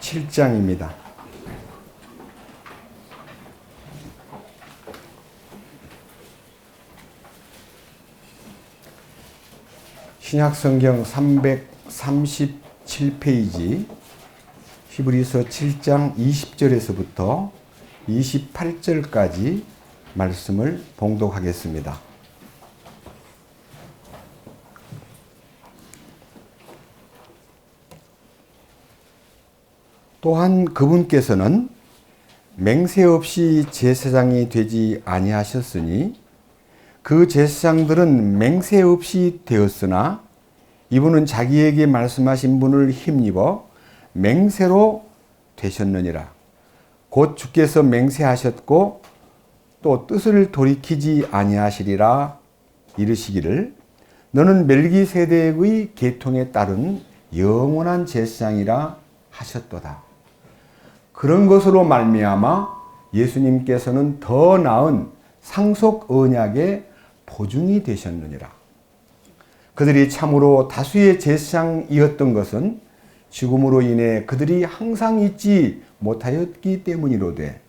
7장입니다. 신약성경 337페이지 히브리서 7장 20절에서부터 28절까지 말씀을 봉독하겠습니다. 또한 그분께서는 맹세 없이 제사장이 되지 아니하셨으니 그 제사장들은 맹세 없이 되었으나 이분은 자기에게 말씀하신 분을 힘입어 맹세로 되셨느니라. 곧 주께서 맹세하셨고 또 뜻을 돌이키지 아니하시리라 이르시기를 너는 멜기세덱의 계통에 따른 영원한 제사장이라 하셨도다. 그런 것으로 말미암아 예수님께서는 더 나은 상속 언약의 보증이 되셨느니라. 그들이 참으로 다수의 제사장이었던 것은 죽음으로 인해 그들이 항상 잊지 못하였기 때문이로되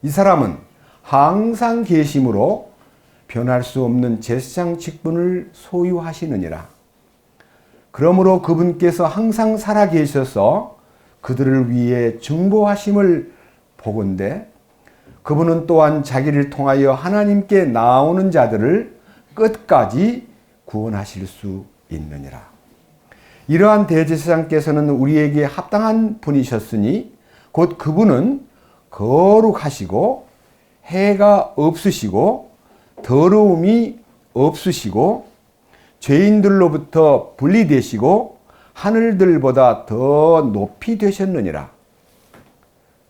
이 사람은 항상 계심으로 변할 수 없는 제사장 직분을 소유하시느니라. 그러므로 그분께서 항상 살아 계셔서 그들을 위해 중보하심을 보건대 그분은 또한 자기를 통하여 하나님께 나오는 자들을 끝까지 구원하실 수 있느니라. 이러한 대제사장께서는 우리에게 합당한 분이셨으니 곧 그분은 거룩하시고 해가 없으시고 더러움이 없으시고 죄인들로부터 분리되시고 하늘들보다 더 높이 되셨느니라.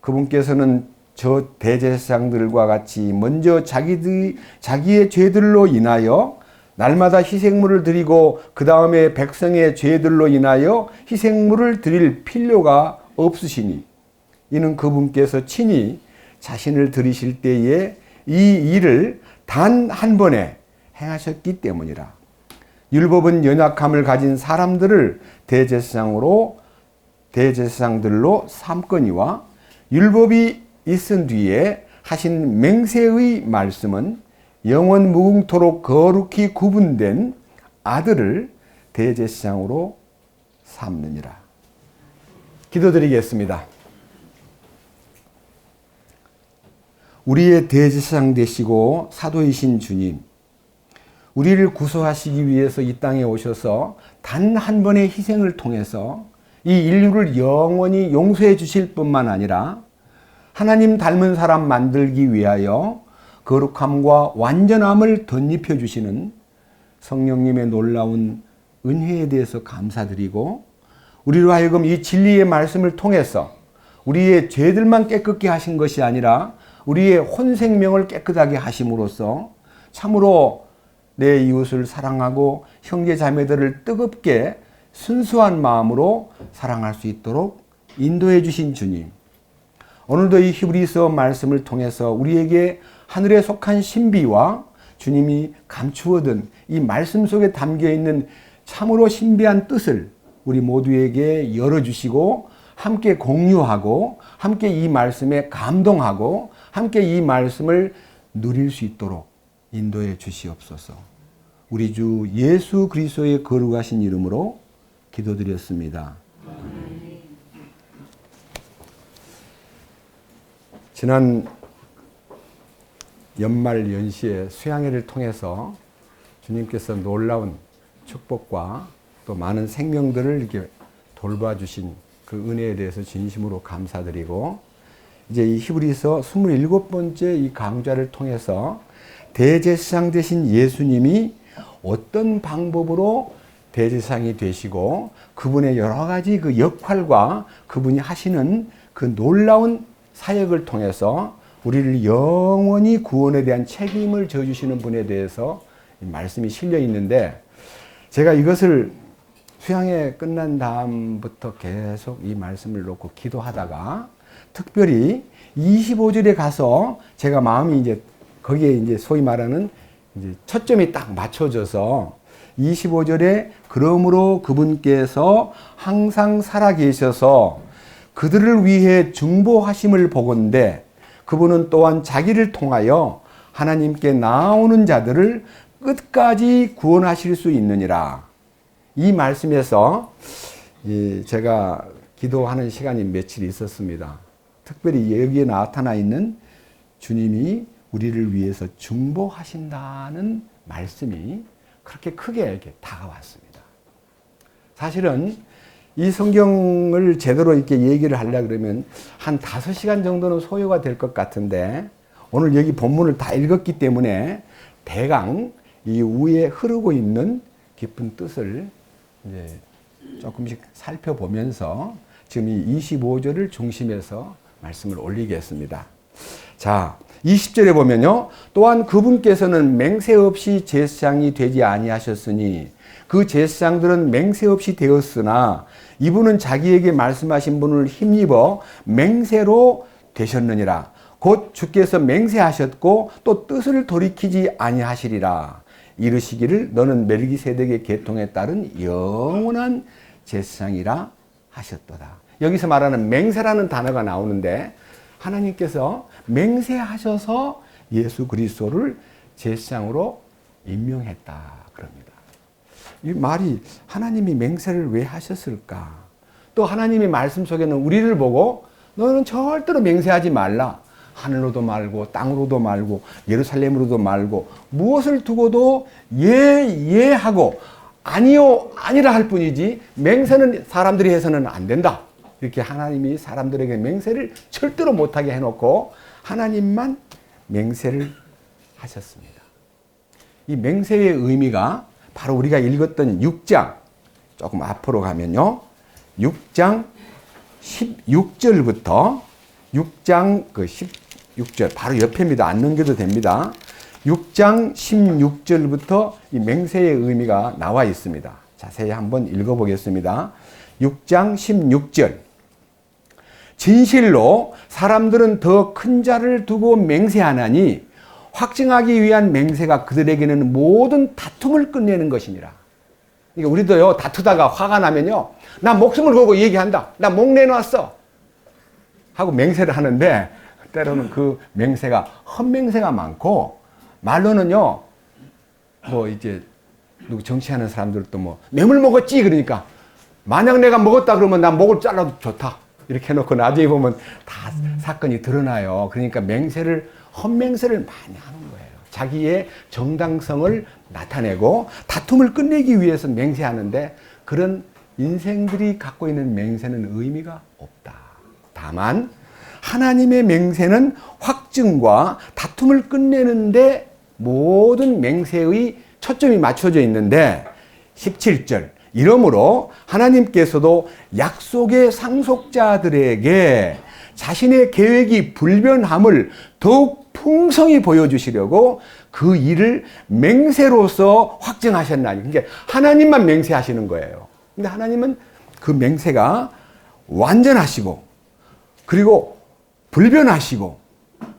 그분께서는 저 대제사장들과 같이 먼저 자기의 죄들로 인하여 날마다 희생물을 드리고 그 다음에 백성의 죄들로 인하여 희생물을 드릴 필요가 없으시니 이는 그분께서 친히 자신을 드리실 때에 이 일을 단 한 번에 행하셨기 때문이라. 율법은 연약함을 가진 사람들을 대제사장들로 삼거니와 율법이 있은 뒤에 하신 맹세의 말씀은 영원 무궁토록 거룩히 구분된 아들을 대제사장으로 삼느니라. 기도드리겠습니다. 우리의 대제사장 되시고 사도이신 주님, 우리를 구속하시기 위해서 이 땅에 오셔서 단 한 번의 희생을 통해서 이 인류를 영원히 용서해 주실 뿐만 아니라 하나님 닮은 사람 만들기 위하여 거룩함과 완전함을 덧입혀 주시는 성령님의 놀라운 은혜에 대해서 감사드리고 우리로 하여금 이 진리의 말씀을 통해서 우리의 죄들만 깨끗게 하신 것이 아니라 우리의 혼생명을 깨끗하게 하심으로써 참으로 내 이웃을 사랑하고 형제 자매들을 뜨겁게 순수한 마음으로 사랑할 수 있도록 인도해 주신 주님, 오늘도 이 히브리서 말씀을 통해서 우리에게 하늘에 속한 신비와 주님이 감추어둔 이 말씀 속에 담겨있는 참으로 신비한 뜻을 우리 모두에게 열어주시고 함께 공유하고 함께 이 말씀에 감동하고 함께 이 말씀을 누릴 수 있도록 인도해 주시옵소서. 우리 주 예수 그리스도의 거룩하신 이름으로 기도드렸습니다. 지난 연말 연시에 수양회를 통해서 주님께서 놀라운 축복과 또 많은 생명들을 이렇게 돌봐주신 그 은혜에 대해서 진심으로 감사드리고 이제 이 히브리서 27번째 이 강좌를 통해서 대제사장 되신 예수님이 어떤 방법으로 대제사장이 되시고 그분의 여러 가지 그 역할과 그분이 하시는 그 놀라운 사역을 통해서 우리를 영원히 구원에 대한 책임을 져주시는 분에 대해서 말씀이 실려 있는데 제가 이것을 수양회 끝난 다음부터 계속 이 말씀을 놓고 기도하다가 특별히 25절에 가서 제가 마음이 이제 거기에 이제 소위 말하는 이제 초점이 딱 맞춰져서 25절에 그러므로 그분께서 항상 살아 계셔서 그들을 위해 중보하심을 보건대 그분은 또한 자기를 통하여 하나님께 나아오는 자들을 끝까지 구원하실 수 있느니라. 이 말씀에서 제가 기도하는 시간이 며칠 있었습니다. 특별히 여기에 나타나 있는 주님이 우리를 위해서 중보하신다는 말씀이 그렇게 크게 이렇게 다가왔습니다. 사실은 이 성경을 제대로 이렇게 얘기를 하려고 그러면 한 5시간 정도는 소요가 될 것 같은데 오늘 여기 본문을 다 읽었기 때문에 대강 이 위에 흐르고 있는 깊은 뜻을 이제 조금씩 살펴보면서 지금 이 25절을 중심해서 말씀을 올리겠습니다. 자, 20절에 보면요. 또한 그분께서는 맹세 없이 제사장이 되지 아니하셨으니 그 제사장들은 맹세 없이 되었으나 이분은 자기에게 말씀하신 분을 힘입어 맹세로 되셨느니라. 곧 주께서 맹세하셨고 또 뜻을 돌이키지 아니하시리라. 이르시기를 너는 멜기세덱의 계통에 따른 영원한 제사장이라 하셨도다. 여기서 말하는 맹세라는 단어가 나오는데 하나님께서 맹세하셔서 예수 그리스도를 제사장으로 임명했다 그럽니다. 이 말이 하나님이 맹세를 왜 하셨을까? 또 하나님의 말씀 속에는 우리를 보고 너는 절대로 맹세하지 말라. 하늘로도 말고 땅으로도 말고 예루살렘으로도 말고 무엇을 두고도 예하고 아니요 아니라 할 뿐이지 맹세는 사람들이 해서는 안 된다. 이렇게 하나님이 사람들에게 맹세를 절대로 못하게 해놓고 하나님만 맹세를 하셨습니다. 이 맹세의 의미가 바로 우리가 읽었던 6장 조금 앞으로 가면요. 6장 16절부터 6장 16절 바로 옆입니다. 안 넘겨도 됩니다. 6장 16절부터 이 맹세의 의미가 나와 있습니다. 자세히 한번 읽어보겠습니다. 6장 16절 진실로 사람들은 더 큰 자를 두고 맹세하나니 확증하기 위한 맹세가 그들에게는 모든 다툼을 끝내는 것이니라. 그러니까 우리도요 다투다가 화가 나면요 나 목숨을 걸고 얘기한다. 나 목 내놨어. 하고 맹세를 하는데 때로는 그 맹세가 헛맹세가 많고 말로는요 뭐 이제 누구 정치하는 사람들도 뭐 뇌물 먹었지 그러니까 만약 내가 먹었다 그러면 나 목을 잘라도 좋다. 이렇게 해놓고 나중에 보면 다 사건이 드러나요. 그러니까 헛맹세를 많이 하는 거예요. 자기의 정당성을 나타내고 다툼을 끝내기 위해서 맹세하는데 그런 인생들이 갖고 있는 맹세는 의미가 없다. 다만 하나님의 맹세는 확증과 다툼을 끝내는데 모든 맹세의 초점이 맞춰져 있는데 17절 이러므로 하나님께서도 약속의 상속자들에게 자신의 계획이 불변함을 더욱 풍성히 보여주시려고 그 일을 맹세로서 확증하셨나니. 그러니까 하나님만 맹세하시는 거예요. 근데 하나님은 그 맹세가 완전하시고 그리고 불변하시고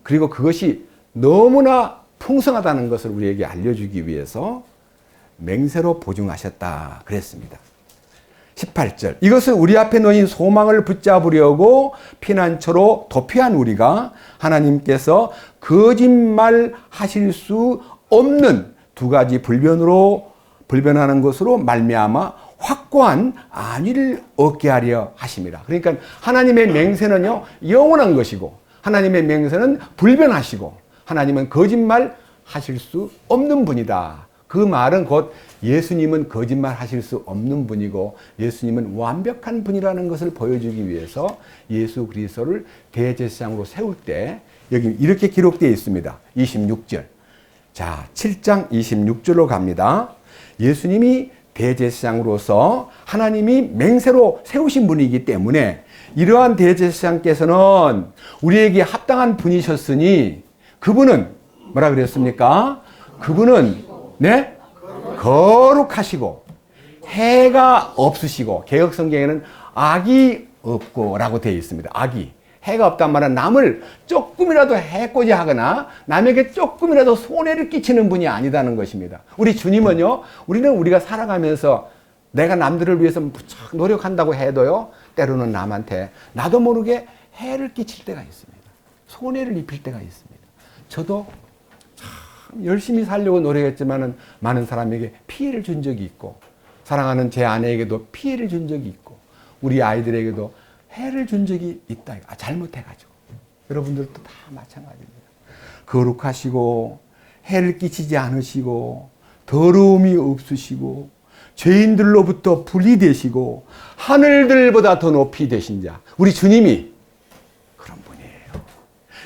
그리고 그것이 너무나 풍성하다는 것을 우리에게 알려주기 위해서 맹세로 보증하셨다 그랬습니다. 18절 이것을 우리 앞에 놓인 소망을 붙잡으려고 피난처로 도피한 우리가 하나님께서 거짓말 하실 수 없는 두 가지 불변하는 것으로 말미암아 확고한 안위를 얻게 하려 하심이라. 그러니까 하나님의 맹세는요 영원한 것이고 하나님의 맹세는 불변하시고 하나님은 거짓말 하실 수 없는 분이다. 그 말은 곧 예수님은 거짓말 하실 수 없는 분이고 예수님은 완벽한 분이라는 것을 보여주기 위해서 예수 그리스도를 대제사장으로 세울 때 여기 이렇게 기록되어 있습니다. 26절. 자, 7장 26절로 갑니다. 예수님이 대제사장으로서 하나님이 맹세로 세우신 분이기 때문에 이러한 대제사장께서는 우리에게 합당한 분이셨으니 그분은 뭐라 그랬습니까? 그분은 네? 거룩하시고 해가 없으시고 개역성경에는 악이 없고 라고 되어 있습니다. 악이. 해가 없단 말은 남을 조금이라도 해코지하거나 남에게 조금이라도 손해를 끼치는 분이 아니다는 것입니다. 우리 주님은요, 우리가 살아가면서 내가 남들을 위해서 무척 노력한다고 해도요, 때로는 남한테 나도 모르게 해를 끼칠 때가 있습니다. 손해를 입힐 때가 있습니다. 저도 참 열심히 살려고 노력했지만은 많은 사람에게 피해를 준 적이 있고, 사랑하는 제 아내에게도 피해를 준 적이 있고, 우리 아이들에게도 해를 준 적이 있다. 잘못해가지고. 여러분들도 다 마찬가지입니다. 거룩하시고 해를 끼치지 않으시고 더러움이 없으시고 죄인들로부터 분리되시고 하늘들보다 더 높이 되신 자, 우리 주님이 그런 분이에요.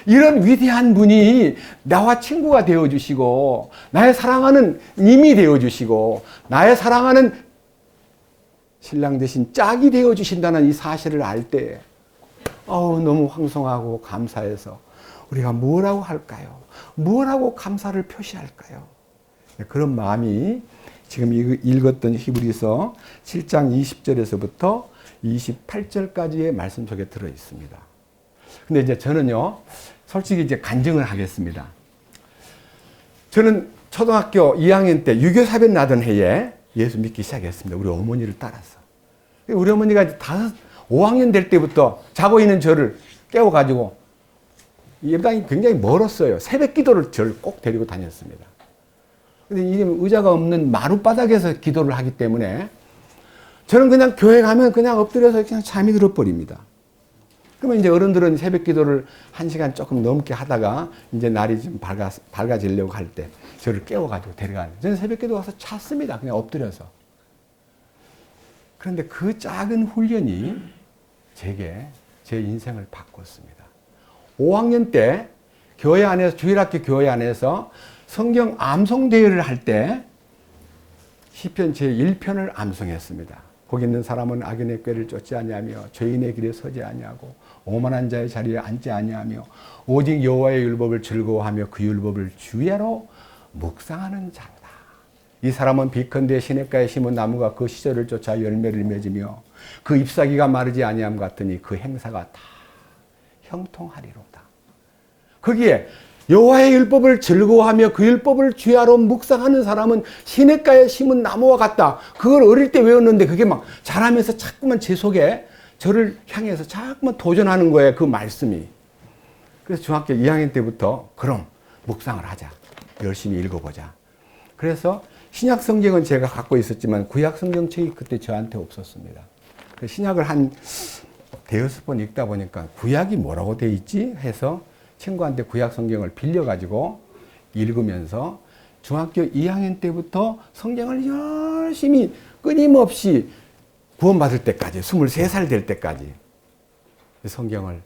이런 위대한 분이 나와 친구가 되어주시고 나의 사랑하는 님이 되어주시고 나의 사랑하는 신랑 대신 짝이 되어주신다는 이 사실을 알 때 너무 황송하고 감사해서 우리가 뭐라고 할까요? 뭐라고 감사를 표시할까요? 그런 마음이 지금 읽었던 히브리서 7장 20절에서부터 28절까지의 말씀 속에 들어 있습니다. 근데 이제 저는요, 솔직히 이제 간증을 하겠습니다. 저는 초등학교 2학년 때 유교사변 나던 해에 예수 믿기 시작했습니다. 우리 어머니를 따라서. 우리 어머니가 5학년 될 때부터 자고 있는 저를 깨워가지고, 예배당이 굉장히 멀었어요. 새벽 기도를 저를 꼭 데리고 다녔습니다. 근데 이게 의자가 없는 마룻바닥에서 기도를 하기 때문에 저는 그냥 교회 가면 그냥 엎드려서 그냥 잠이 들어버립니다. 그러면 이제 어른들은 새벽 기도를 1시간 조금 넘게 하다가 이제 날이 좀 밝아지려고 할 때 저를 깨워가지고 데려가는. 저는 새벽 기도 가서 잤습니다. 그냥 엎드려서. 그런데 그 작은 훈련이 제게 제 인생을 바꿨습니다. 5학년 때 교회 안에서, 주일학교 교회 안에서 성경 암송 대회를 할 때 시편 제1편을 암송했습니다. 거기 있는 사람은 악인의 꾀를 쫓지 아니하며 죄인의 길에 서지 아니하고 오만한 자의 자리에 앉지 아니하며 오직 여호와의 율법을 즐거워하며 그 율법을 주야로 묵상하는 자로다. 이 사람은 비컨대 시냇가에 심은 나무가 그 시절을 쫓아 열매를 맺으며 그 잎사귀가 마르지 아니함 같으니 그 행사가 다 형통하리로다. 거기에 여호와의 율법을 즐거워하며 그 율법을 주야로 묵상하는 사람은 시냇가에 심은 나무와 같다. 그걸 어릴 때 외웠는데 그게 막 자라면서 자꾸만 제 속에 저를 향해서 자꾸만 도전하는 거예요. 그 말씀이. 그래서 중학교 2학년 때부터 그럼 묵상을 하자. 열심히 읽어보자. 그래서 신약 성경은 제가 갖고 있었지만 구약 성경책이 그때 저한테 없었습니다. 신약을 한 대여섯 번 읽다 보니까 구약이 뭐라고 돼 있지? 해서 친구한테 구약 성경을 빌려가지고 읽으면서 중학교 2학년 때부터 성경을 열심히 끊임없이 구원받을 때까지, 23살 될 때까지 성경을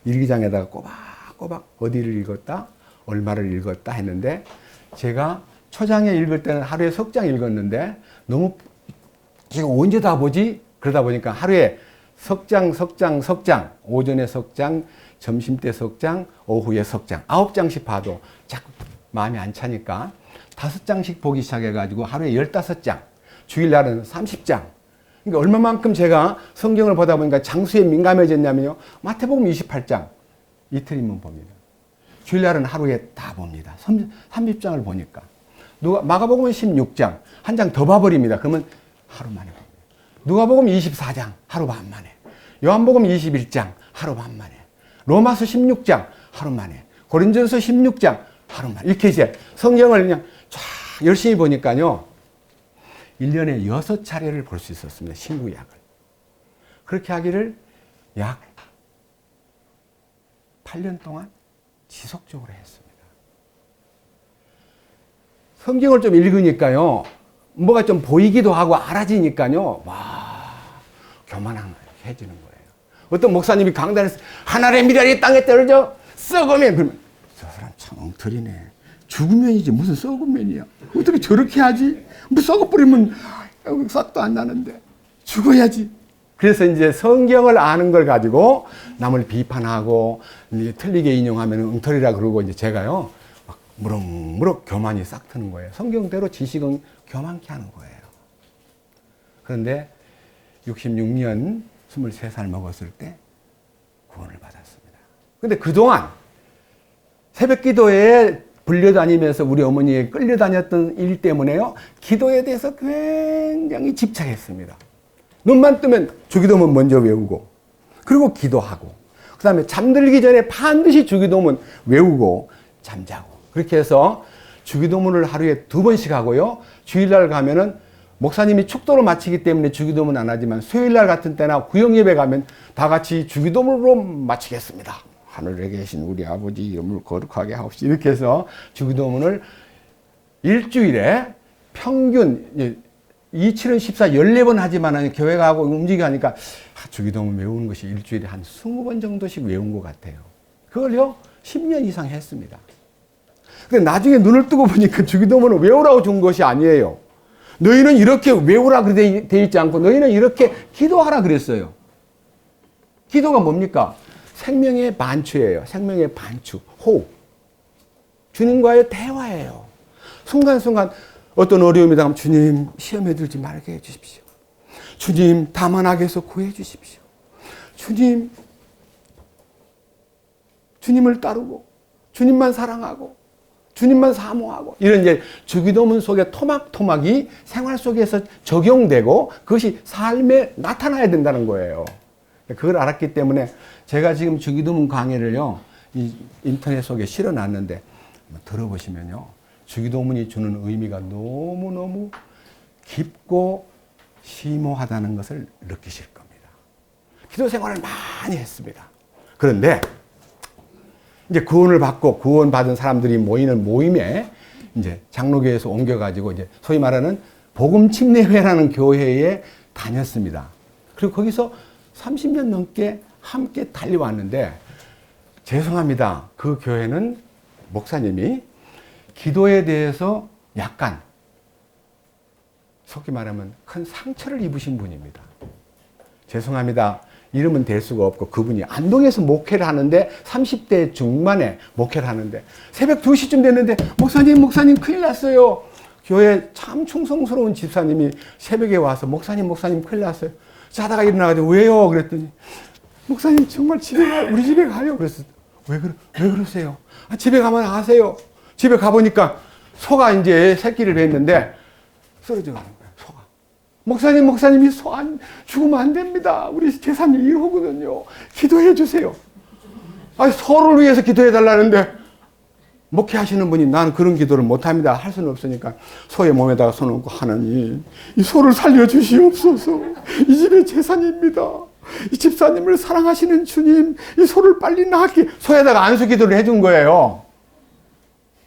일기장에다가 꼬박꼬박 어디를 읽었다, 얼마를 읽었다 했는데, 제가 초장에 읽을 때는 하루에 석 장 읽었는데 너무 지금 언제 다 보지? 그러다 보니까 하루에 석 장, 오전에 석 장, 점심때 석 장, 오후에 석 장, 9장씩 봐도 자꾸 마음이 안 차니까 5장씩 보기 시작해가지고 하루에 15장, 주일날은 30장. 그러니까 얼마만큼 제가 성경을 보다 보니까 장수에 민감해졌냐면요. 마태복음 28장, 이틀이면 봅니다. 주일날은 하루에 다 봅니다. 30장을 보니까. 마가복음은 16장, 한 장 더 봐버립니다. 그러면 하루 만에 봅니다. 누가복음 24장, 하루 반 만에. 요한복음 21장, 하루 반 만에. 로마서 16장, 하루 만에. 고린전서 16장, 하루 만에. 이렇게 이제 성경을 그냥 쫙 열심히 보니까요. 1년에 6차례를 볼 수 있었습니다. 신구약을. 그렇게 하기를 약 8년 동안 지속적으로 했습니다. 성경을 좀 읽으니까요. 뭐가 좀 보이기도 하고 알아지니까요. 와, 교만해지는 거예요. 어떤 목사님이 강단에서 하늘의 미랄이 땅에 떨어져 썩으면, 그러면 저 사람 참 엉터리네. 죽으면이지 무슨 썩으면이야. 어떻게 저렇게 하지? 뭐 썩어버리면 싹도 안 나는데 죽어야지. 그래서 이제 성경을 아는 걸 가지고 남을 비판하고 틀리게 인용하면 엉터리라 그러고, 이제 제가요 막 무럭무럭 교만이 싹 트는 거예요. 성경대로 지식은 교만케 하는 거예요. 그런데 66년 23살 먹었을 때 구원을 받았습니다. 근데 그동안 새벽 기도에 불려다니면서 우리 어머니에 끌려다녔던 일 때문에요, 기도에 대해서 굉장히 집착했습니다. 눈만 뜨면 주기도문 먼저 외우고, 그리고 기도하고, 그 다음에 잠들기 전에 반드시 주기도문 외우고 잠자고, 그렇게 해서 주기도문을 하루에 2번씩 하고요. 주일날 가면은 목사님이 축도로 마치기 때문에 주기도문 안 하지만 수요일날 같은 때나 구역예배 가면 다 같이 주기도문으로 마치겠습니다. 하늘에 계신 우리 아버지 이름을 거룩하게 하옵시고, 이렇게 해서 주기도문을 일주일에 평균 27은 14, 14번 하지만 교회 가고 움직이니까 주기도문 외우는 것이 일주일에 한 20번 정도씩 외운 것 같아요. 그걸요 10년 이상 했습니다. 근데 나중에 눈을 뜨고 보니까 주기도문을 외우라고 준 것이 아니에요. 너희는 이렇게 외우라 그래 돼 있지 않고 너희는 이렇게 기도하라 그랬어요. 기도가 뭡니까? 생명의 반추예요. 생명의 반추, 호흡. 주님과의 대화예요. 순간순간 어떤 어려움이 당하면 주님 시험에 들지 말게 해주십시오. 주님 다만 악에서 구해 주십시오. 주님을 따르고 주님만 사랑하고 주님만 사모하고, 이런 이제 주기도문 속에 토막토막이 생활 속에서 적용되고 그것이 삶에 나타나야 된다는 거예요. 그걸 알았기 때문에 제가 지금 주기도문 강의를요 이 인터넷 속에 실어놨는데 들어보시면요 주기도문이 주는 의미가 너무너무 깊고 심오하다는 것을 느끼실 겁니다. 기도 생활을 많이 했습니다. 그런데 이제 구원을 받고 구원받은 사람들이 모이는 모임에 이제 장로교에서 옮겨가지고 이제 소위 말하는 복음침례회라는 교회에 다녔습니다. 그리고 거기서 30년 넘게 함께 달려왔는데, 죄송합니다. 그 교회는 목사님이 기도에 대해서 약간 속히 말하면 큰 상처를 입으신 분입니다. 죄송합니다. 이름은 될 수가 없고, 그분이 안동에서 목회를 하는데 30대 중반에 목회를 하는데 새벽 2시쯤 됐는데 목사님 큰일 났어요. 교회 참 충성스러운 집사님이 새벽에 와서 목사님 큰일 났어요. 자다가 일어나가지고 왜요? 그랬더니 목사님 정말 우리 집에 가요. 그래서 왜 그러세요? 집에 가면 아세요. 집에 가보니까 소가 이제 새끼를 뱉는데 쓰러져 가는 거예요. 소가. 목사님이 소 죽으면 안 됩니다. 우리 재산이 1호거든요. 기도해 주세요. 소를 위해서 기도해 달라는데 목회하시는 분이 난 그런 기도를 못합니다. 할 수는 없으니까 소의 몸에다가 손을 얹고, 하나님 이 소를 살려주시옵소서. 이 집의 재산입니다. 이 집사님을 사랑하시는 주님, 이 소를 빨리 낳게. 소에다가 안수 기도를 해준 거예요.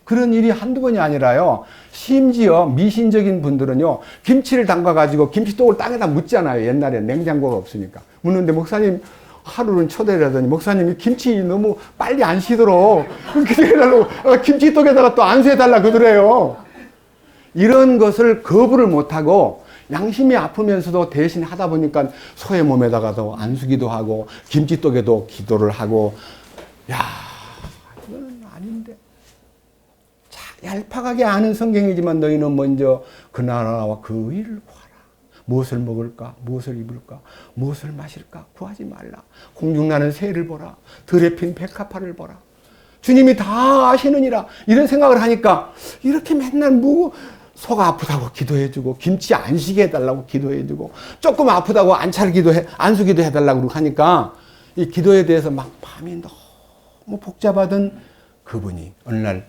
그런 일이 한두 번이 아니라요. 심지어 미신적인 분들은요, 김치를 담가가지고 김치독을 땅에다 묻잖아요. 옛날에 냉장고가 없으니까. 묻는데 목사님 하루는 초대를 하더니 목사님이 김치 너무 빨리 안 시도록 기도해달라고 김치독에다가 또 안수해달라 그러더래요. 이런 것을 거부를 못하고 양심이 아프면서도 대신 하다 보니까 소의 몸에다가도 안수기도 하고 김치독에도 기도를 하고, 이거는 아닌데. 얄팍하게 아는 성경이지만 너희는 먼저 그 나라와 그 의를 구하라. 무엇을 먹을까? 무엇을 입을까? 무엇을 마실까? 구하지 말라. 공중나는 새를 보라. 들에 핀 백합화를 보라. 주님이 다 아시느니라. 이런 생각을 하니까 이렇게 맨날 소가 아프다고 기도해주고 김치 안 시게 해달라고 기도해주고 조금 아프다고 안수기도 해달라고 하니까 이 기도에 대해서 막 밤이 너무 복잡하던 그분이 어느 날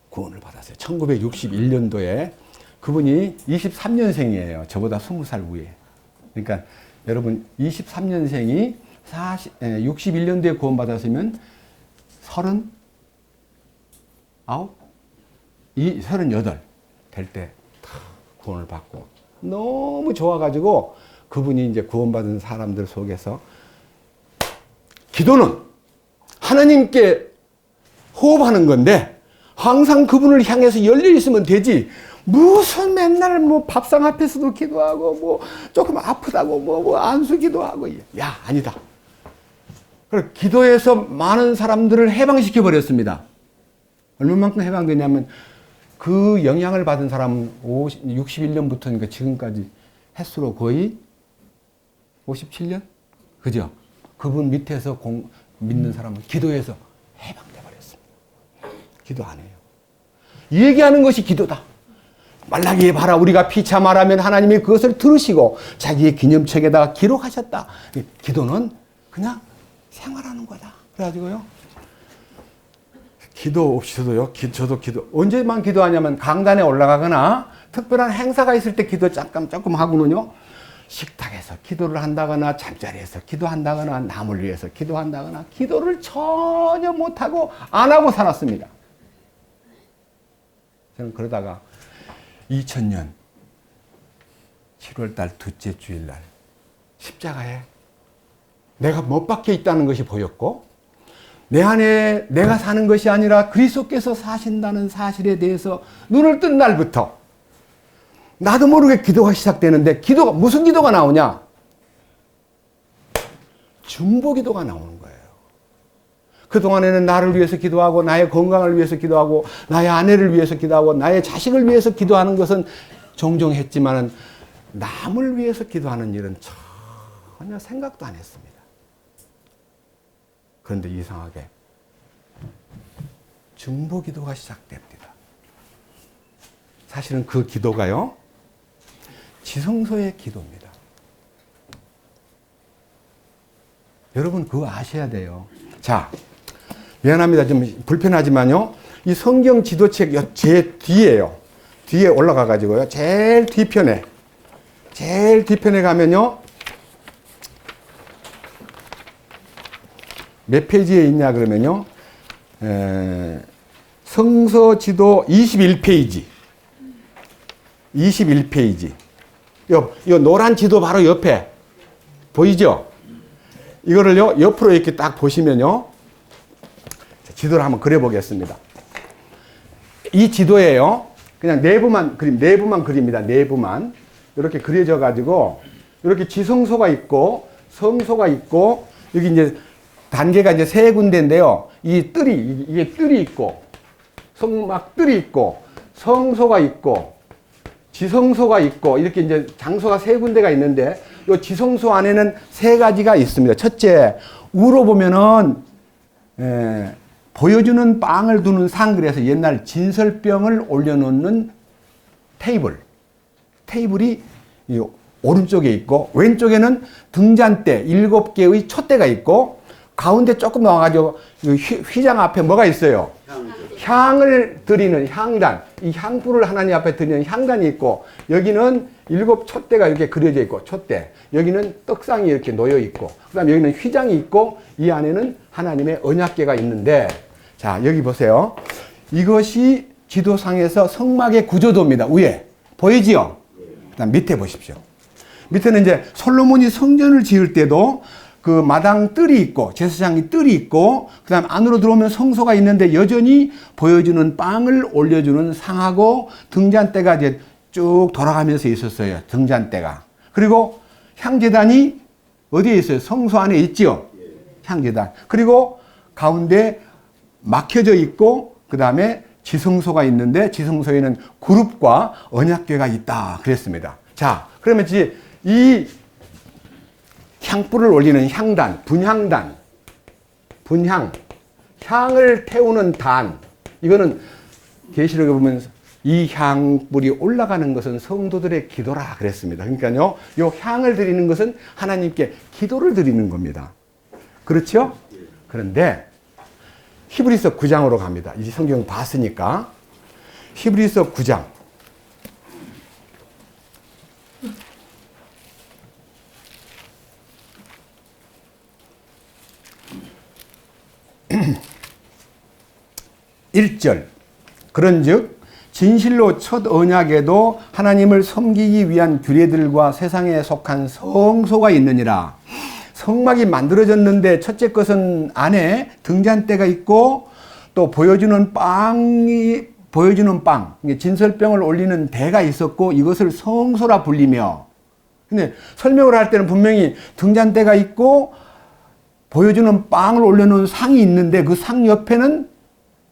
구원을 받았어요. 1961년도에 그분이 23년생이에요. 저보다 20살 위에. 그러니까 여러분 23년생이 61년도에 구원 받았으면 38? 38 될 때 구원을 받고 너무 좋아가지고 그분이 이제 구원받은 사람들 속에서 기도는 하나님께 호흡하는 건데 항상 그분을 향해서 열려 있으면 되지. 무슨 맨날 밥상 앞에서도 기도하고 조금 아프다고 안수 기도하고. 아니다. 그래서 기도해서 많은 사람들을 해방시켜 버렸습니다. 얼마만큼 해방되냐면 그 영향을 받은 사람은 61년부터니까 지금까지 횟수로 거의 57년? 그죠? 그분 밑에서 믿는 사람은 기도해서 해방돼 버렸습니다. 기도 안 해요. 얘기하는 것이 기도다. 말라기에 봐라 우리가 피차 말하면 하나님이 그것을 들으시고 자기의 기념책에다가 기록하셨다. 기도는 그냥 생활하는 거다. 그래가지고요. 기도 없이도요. 저도 기도 언제만 기도하냐면 강단에 올라가거나 특별한 행사가 있을 때 기도 조금 하고는요. 식탁에서 기도를 한다거나 잠자리에서 기도한다거나 남을 위해서 기도한다거나 기도를 전혀 못하고 안 하고 살았습니다. 저는 그러다가 2000년 7월달 둘째 주일날 십자가에 내가 못 박혀 있다는 것이 보였고 내 안에 내가 사는 것이 아니라 그리스도께서 사신다는 사실에 대해서 눈을 뜬 날부터 나도 모르게 기도가 시작되는데 기도가 무슨 기도가 나오냐? 중보기도가 나오는 거예요. 그동안에는 나를 위해서 기도하고 나의 건강을 위해서 기도하고 나의 아내를 위해서 기도하고 나의 자식을 위해서 기도하는 것은 종종 했지만 남을 위해서 기도하는 일은 전혀 생각도 안 했습니다. 그런데 이상하게 중보기도가 시작됩니다. 사실은 그 기도가요. 지성소의 기도입니다. 여러분 그거 아셔야 돼요. 자, 미안합니다. 좀 불편하지만요. 이 성경 지도책 제 뒤에요. 뒤에 올라가 가지고요. 제일 뒤편에 가면요. 몇 페이지에 있냐 그러면요. 성서 지도 21페이지. 21페이지. 요 노란 지도 바로 옆에 보이죠? 이거를요, 옆으로 이렇게 딱 보시면요. 지도를 한번 그려보겠습니다. 이 지도에요. 그냥 내부만 그립니다. 내부만. 이렇게 그려져 가지고, 이렇게 지성소가 있고, 성소가 있고, 여기 이제 단계가 이제 세 군데인데요. 이게 뜰이 있고, 성막 뜰이 있고, 성소가 있고, 지성소가 있고, 이렇게 이제 장소가 세 군데가 있는데, 이 지성소 안에는 세 가지가 있습니다. 첫째, 우로 보면은, 보여주는 빵을 두는 상, 그래서 옛날 진설병을 올려놓는 테이블이 이 오른쪽에 있고, 왼쪽에는 등잔대 7개의 촛대가 있고, 가운데 조금 나와가지고 휘장 앞에 뭐가 있어요? 향을 드리는 향단, 이 향불을 하나님 앞에 드리는 향단이 있고, 여기는 7 촛대가 이렇게 그려져 있고, 촛대. 여기는 떡상이 이렇게 놓여 있고, 그 다음에 여기는 휘장이 있고, 이 안에는 하나님의 언약궤가 있는데, 자, 여기 보세요. 이것이 지도상에서 성막의 구조도입니다. 위에. 보이지요? 그 다음 밑에 보십시오. 밑에는 이제 솔로몬이 성전을 지을 때도 그 마당 뜰이 있고, 제사장이 뜰이 있고, 그 다음 안으로 들어오면 성소가 있는데 여전히 보여주는 빵을 올려주는 상하고 등잔대가 이제 쭉 돌아가면서 있었어요. 등잔대가. 그리고 향제단이 어디에 있어요? 성소 안에 있죠? 향제단. 그리고 가운데 막혀져 있고, 그 다음에 지성소가 있는데 지성소에는 그룹과 언약궤가 있다. 그랬습니다. 자, 그러면 이제 이 향불을 올리는 향단, 분향단, 향을 태우는 단. 이거는 계시록에 보면 이 향불이 올라가는 것은 성도들의 기도라 그랬습니다. 그러니까요, 이 향을 드리는 것은 하나님께 기도를 드리는 겁니다. 그렇죠? 그런데 히브리서 9장으로 갑니다. 이제 성경 봤으니까. 히브리서 9장. (1절) 그런즉 진실로 첫 언약에도 하나님을 섬기기 위한 규례들과 세상에 속한 성소가 있느니라. 성막이 만들어졌는데 첫째 것은 안에 등잔대가 있고, 또 보여주는 빵, 진설병을 올리는 대가 있었고, 이것을 성소라 불리며. 근데 설명을 할 때는 분명히 등잔대가 있고 보여주는 빵을 올려놓은 상이 있는데 그 상 옆에는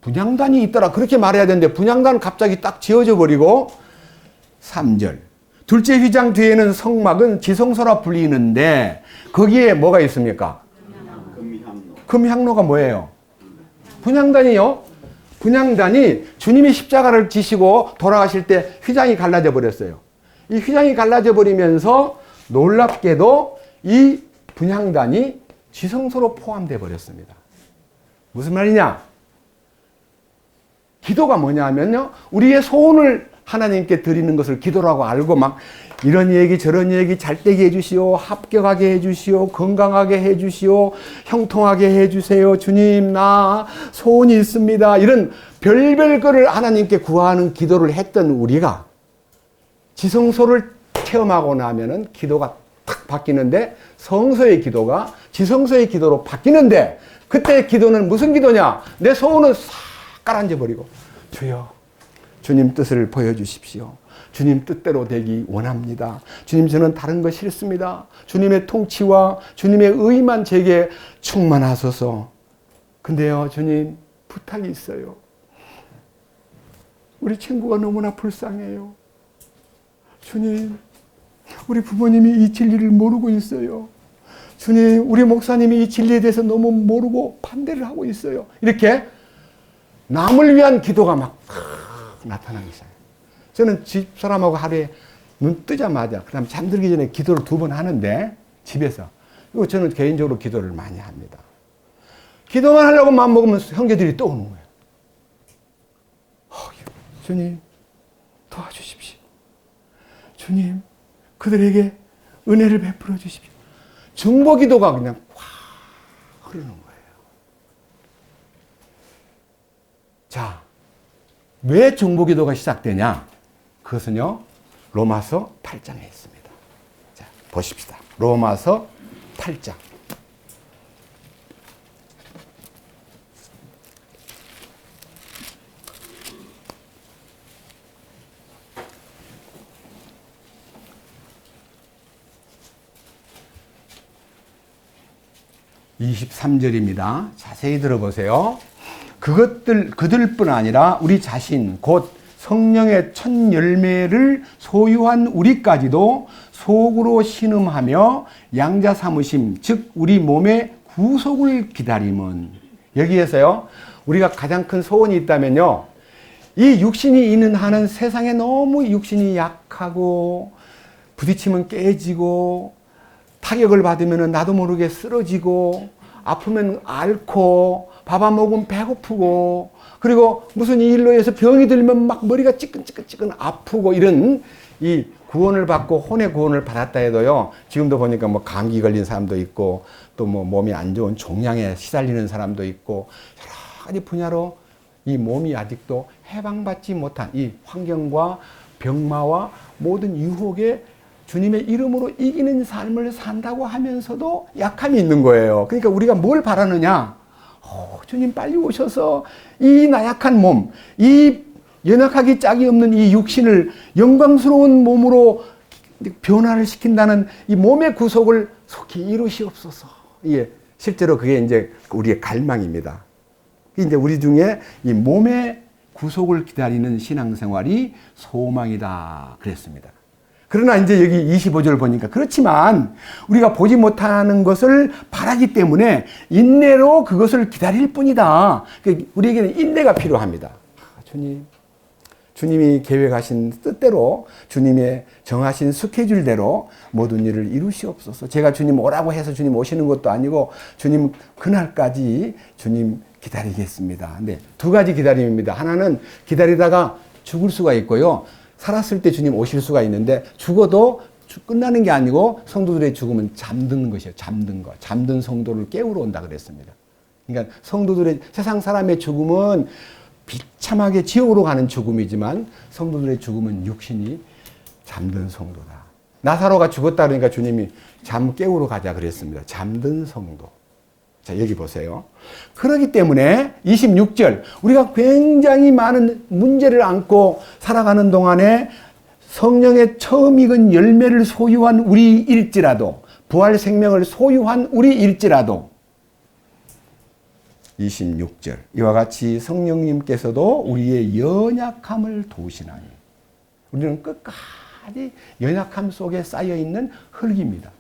분향단이 있더라. 그렇게 말해야 되는데 분향단은 갑자기 딱 지어져 버리고. 3절. 둘째 휘장 뒤에는 성막은 지성소라 불리는데 거기에 뭐가 있습니까? 금향로가 뭐예요? 분향단이요. 분향단이 주님이 십자가를 지시고 돌아가실 때 휘장이 갈라져 버렸어요. 이 휘장이 갈라져 버리면서 놀랍게도 이 분향단이 지성소로 포함되어 버렸습니다. 무슨 말이냐? 기도가 뭐냐면요, 우리의 소원을 하나님께 드리는 것을 기도라고 알고 막 이런 얘기 저런 얘기 잘되게 해주시오, 합격하게 해주시오, 건강하게 해주시오, 형통하게 해주세요, 주님 나 소원이 있습니다, 이런 별별 거를 하나님께 구하는 기도를 했던 우리가 지성소를 체험하고 나면은 기도가 탁 바뀌는데, 성소의 기도가 지성소의 기도로 바뀌는데, 그때 기도는 무슨 기도냐? 내 소원을 싹 깔아앉아 버리고, 주여 주님 뜻을 보여주십시오. 주님 뜻대로 되기 원합니다. 주님 저는 다른 거 싫습니다. 주님의 통치와 주님의 의만 제게 충만하소서. 근데요 주님 부탁이 있어요. 우리 친구가 너무나 불쌍해요. 주님 우리 부모님이 이 진리를 모르고 있어요. 주님 우리 목사님이 이 진리에 대해서 너무 모르고 반대를 하고 있어요. 이렇게 남을 위한 기도가 막 나타나기 시작해요. 저는 집사람하고 하루에 눈 뜨자마자 그 다음에 잠들기 전에 기도를 2번 하는데, 집에서. 그리고 저는 개인적으로 기도를 많이 합니다. 기도만 하려고 마음먹으면 형제들이 또 오는 거예요. 주님 도와주십시오. 주님 그들에게 은혜를 베풀어 주십시오. 중보기도가 그냥 확 흐르는 거예요. 자, 왜 중보기도가 시작되냐? 그것은요, 로마서 8장에 있습니다. 자, 보십시다. 로마서 8장. (23절입니다) 자세히 들어보세요. 그들뿐 아니라 우리 자신 곧 성령의 첫 열매를 소유한 우리까지도 속으로 신음하며 양자 삼으심, 즉 우리 몸의 구속을 기다림은. 여기에서요, 우리가 가장 큰 소원이 있다면요, 이 육신이 있는 한은 세상에 너무 육신이 약하고 부딪히면 깨지고 타격을 받으면 나도 모르게 쓰러지고 아프면 앓고 밥 안 먹으면 배고프고, 그리고 무슨 일로 해서 병이 들면 막 머리가 찌끈찌끈 아프고, 이런 이 구원을 받고 혼의 구원을 받았다 해도요, 지금도 보니까 뭐 감기 걸린 사람도 있고 또 뭐 몸이 안 좋은 종양에 시달리는 사람도 있고 여러 가지 분야로 이 몸이 아직도 해방받지 못한 이 환경과 병마와 모든 유혹에 주님의 이름으로 이기는 삶을 산다고 하면서도 약함이 있는 거예요. 그러니까 우리가 뭘 바라느냐? 주님 빨리 오셔서 이 나약한 몸, 이 연약하기 짝이 없는 이 육신을 영광스러운 몸으로 변화를 시킨다는 이 몸의 구속을 속히 이루시옵소서. 예, 실제로 그게 이제 우리의 갈망입니다. 이제 우리 중에 이 몸의 구속을 기다리는 신앙생활이 소망이다 그랬습니다. 그러나 이제 여기 25절 보니까, 그렇지만 우리가 보지 못하는 것을 바라기 때문에 인내로 그것을 기다릴 뿐이다. 우리에게는 인내가 필요합니다. 주님이 계획하신 뜻대로, 주님의 정하신 스케줄대로 모든 일을 이루시옵소서. 제가 주님 오라고 해서 주님 오시는 것도 아니고, 주님 그날까지 주님 기다리겠습니다. 네, 2가지 기다림입니다. 하나는 기다리다가 죽을 수가 있고요, 살았을 때 주님 오실 수가 있는데, 죽어도 끝나는 게 아니고 성도들의 죽음은 잠드는 것이에요. 잠든 것. 잠든 성도를 깨우러 온다 그랬습니다. 그러니까 성도들의, 세상 사람의 죽음은 비참하게 지옥으로 가는 죽음이지만 성도들의 죽음은 육신이 잠든 성도다. 나사로가 죽었다 그러니까 주님이 잠 깨우러 가자 그랬습니다. 잠든 성도. 자, 여기 보세요. 그렇기 때문에 26절, 우리가 굉장히 많은 문제를 안고 살아가는 동안에 성령의 처음 익은 열매를 소유한 우리일지라도, 부활 생명을 소유한 우리일지라도, 26절, 이와 같이 성령님께서도 우리의 연약함을 도우시나니. 우리는 끝까지 연약함 속에 쌓여있는 흙입니다.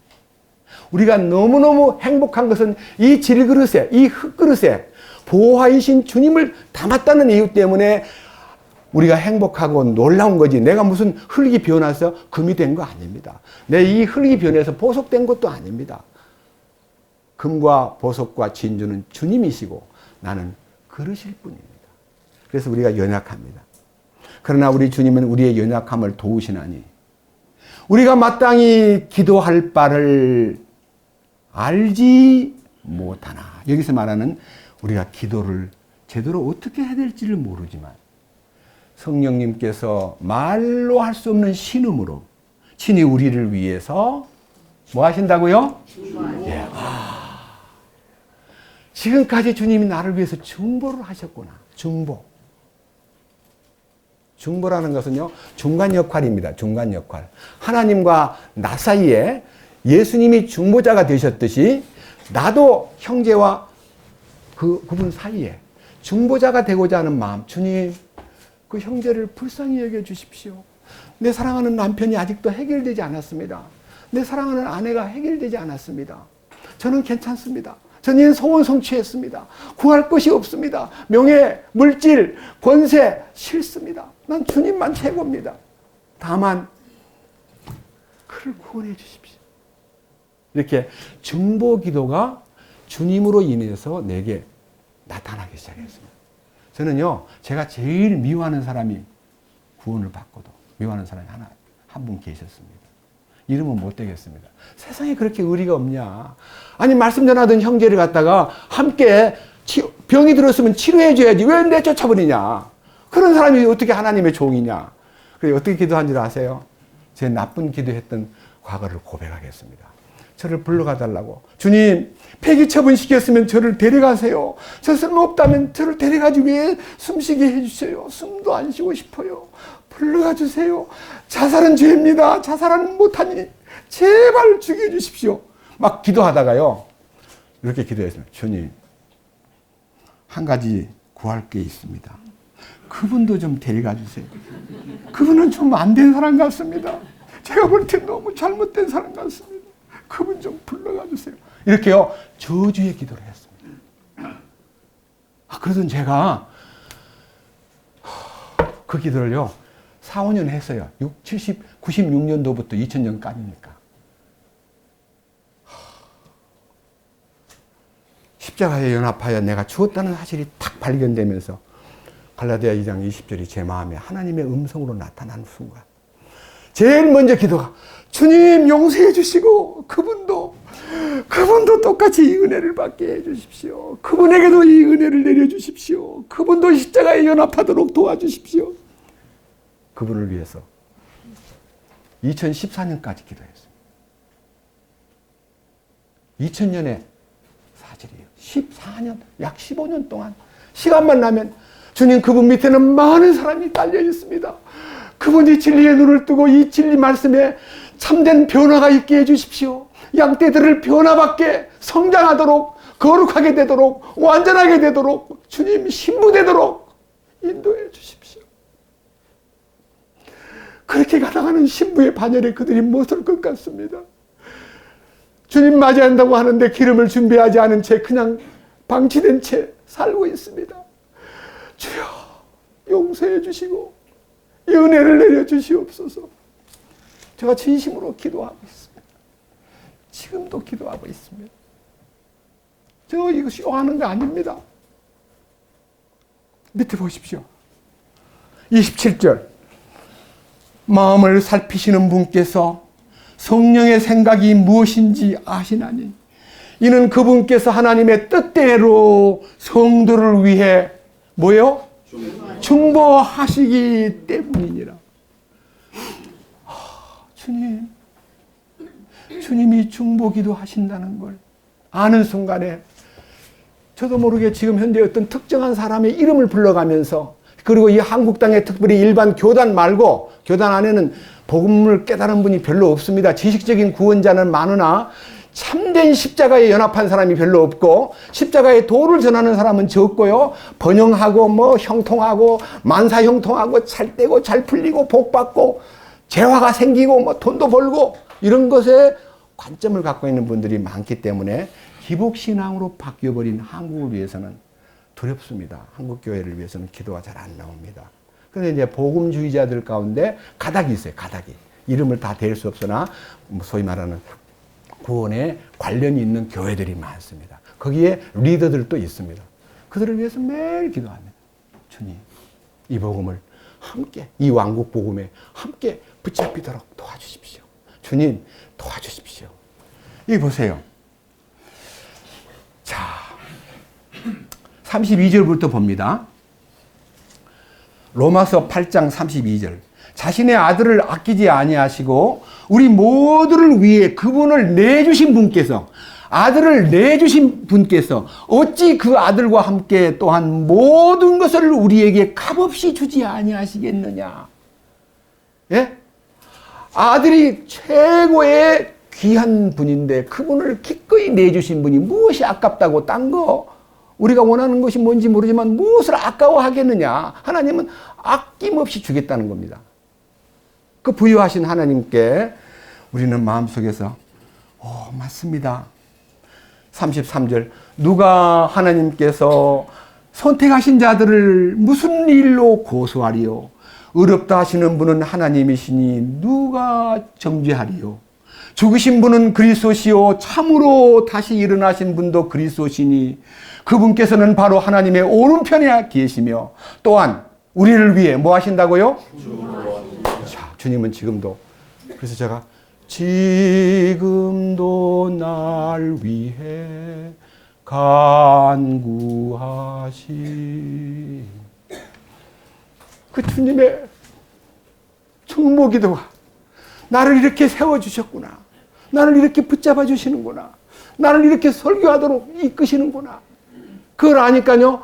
우리가 너무너무 행복한 것은 이 질그릇에, 이 흙그릇에 보호하신 주님을 닮았다는 이유 때문에 우리가 행복하고 놀라운 거지. 내가 무슨 흙이 변해서 금이 된 거 아닙니다. 내 이 흙이 변해서 보석된 것도 아닙니다. 금과 보석과 진주는 주님이시고 나는 그러실 뿐입니다. 그래서 우리가 연약합니다. 그러나 우리 주님은 우리의 연약함을 도우시나니 우리가 마땅히 기도할 바를 알지 못하나. 여기서 말하는 우리가 기도를 제대로 어떻게 해야 될지를 모르지만 성령님께서 말로 할 수 없는 신음으로 친히 우리를 위해서 뭐 하신다고요? 예. 지금까지 주님이 나를 위해서 중보를 하셨구나. 중보라는 것은요, 중간 역할입니다. 중간 역할. 하나님과 나 사이에 예수님이 중보자가 되셨듯이 나도 형제와 그분 사이에 중보자가 되고자 하는 마음. 주님, 그 형제를 불쌍히 여겨 주십시오. 내 사랑하는 남편이 아직도 해결되지 않았습니다. 내 사랑하는 아내가 해결되지 않았습니다. 저는 괜찮습니다. 저는 소원 성취했습니다. 구할 것이 없습니다. 명예, 물질, 권세 싫습니다. 난 주님만 최고입니다. 다만 그를 구원해 주십시오. 이렇게 중보 기도가 주님으로 인해서 내게 나타나기 시작했습니다. 저는요, 제가 제일 미워하는 사람이 구원을 받고도 미워하는 사람이 한 분 계셨습니다. 이름은 못 되겠습니다. 세상에 그렇게 의리가 없냐. 아니, 말씀 전하던 형제를 갖다가 함께 병이 들었으면 치료해 줘야지. 왜 내쫓아버리냐. 그런 사람이 어떻게 하나님의 종이냐. 그래서 어떻게 기도한 줄 아세요? 제 나쁜 기도했던 과거를 고백하겠습니다. 저를 불러가 달라고. 주님, 폐기 처분시켰으면 저를 데려가세요. 저 쓸모없다면 저를 데려가지 왜 숨쉬게 해주세요. 숨도 안 쉬고 싶어요. 불러가 주세요. 자살은 죄입니다. 자살은 못하니 제발 죽여주십시오. 막 기도하다가요, 이렇게 기도했습니다. 주님, 한 가지 구할 게 있습니다. 그분도 좀 데려가 주세요. 그분은 좀 안 된 사람 같습니다. 제가 볼 때 너무 잘못된 사람 같습니다. 그분 좀 불러가 주세요. 이렇게요, 저주의 기도를 했습니다. 그러던 제가 그 기도를요, 4, 5년 했어요. 96년도부터 2000년까지니까. 십자가에 연합하여 내가 죽었다는 사실이 탁 발견되면서 갈라디아 2장 20절이 제 마음에 하나님의 음성으로 나타나는 순간 제일 먼저 기도가 주님 용서해 주시고 그분도 똑같이 이 은혜를 받게 해 주십시오. 그분에게도 이 은혜를 내려 주십시오. 그분도 십자가에 연합하도록 도와주십시오. 그분을 위해서 2014년까지 기도했습니다. 2000년에 사실이에요. 14년, 약 15년 동안 시간만 나면 주님, 그분 밑에는 많은 사람이 딸려 있습니다. 그분이 진리의 눈을 뜨고 이 진리 말씀에 참된 변화가 있게 해주십시오. 양떼들을 변화받게 성장하도록 거룩하게 되도록 완전하게 되도록 주님 신부되도록 인도해 주십시오. 그렇게 가다가는 신부의 반열에 그들이 못 설 것 같습니다. 주님 맞이한다고 하는데 기름을 준비하지 않은 채 그냥 방치된 채 살고 있습니다. 주여 용서해 주시고 이 은혜를 내려 주시옵소서. 제가 진심으로 기도하고 있습니다. 지금도 기도하고 있습니다. 저 이거 쇼하는 거 아닙니다. 밑에 보십시오. 27절. 마음을 살피시는 분께서 성령의 생각이 무엇인지 아시나니 이는 그분께서 하나님의 뜻대로 성도를 위해 뭐요? 중보하시기 때문이니라. 주님이 중보기도 하신다는 걸 아는 순간에 저도 모르게 지금 현재 어떤 특정한 사람의 이름을 불러가면서 그리고 이 한국 땅에 특별히 일반 교단 말고 교단 안에는 복음을 깨달은 분이 별로 없습니다. 지식적인 구원자는 많으나 참된 십자가에 연합한 사람이 별로 없고 십자가의 도를 전하는 사람은 적고요. 번영하고 뭐 형통하고 만사 형통하고 잘 되고 잘 풀리고 복 받고 재화가 생기고 뭐 돈도 벌고 이런 것에 관점을 갖고 있는 분들이 많기 때문에 기복신앙으로 바뀌어버린 한국을 위해서는 두렵습니다. 한국 교회를 위해서는 기도가 잘 안 나옵니다. 그런데 이제 복음주의자들 가운데 가닥이 있어요. 가닥이. 이름을 다 댈 수 없으나 소위 말하는 구원에 관련이 있는 교회들이 많습니다. 거기에 리더들도 있습니다. 그들을 위해서 매일 기도합니다. 주님, 이 복음을 함께, 이 왕국 복음에 함께 붙잡히도록 도와주십시오. 주님, 도와주십시오. 여기 보세요. 자, 32절부터 봅니다. 로마서 8장 32절. 자신의 아들을 아끼지 아니하시고 우리 모두를 위해 그분을 내주신 분께서, 아들을 내주신 분께서 어찌 그 아들과 함께 또한 모든 것을 우리에게 값없이 주지 아니하시겠느냐. 예? 아들이 최고의 귀한 분인데 그분을 기꺼이 내주신 분이 무엇이 아깝다고 딴 거 우리가 원하는 것이 뭔지 모르지만 무엇을 아까워하겠느냐. 하나님은 아낌없이 주겠다는 겁니다. 그 부여하신 하나님께 우리는 마음속에서 맞습니다. 33절 누가 하나님께서 선택하신 자들을 무슨 일로 고소하리요. 의롭다 하시는 분은 하나님이시니 누가 정죄하리요. 죽으신 분은 그리스도시요 참으로 다시 일어나신 분도 그리스도시니 그분께서는 바로 하나님의 오른편에 계시며 또한 우리를 위해 뭐 하신다고요? 자, 주님은 지금도, 그래서 제가 지금도 날 위해 간구하신 그 주님의 충모기도가 나를 이렇게 세워주셨구나. 나를 이렇게 붙잡아 주시는구나. 나를 이렇게 설교하도록 이끄시는구나. 그걸 아니까요,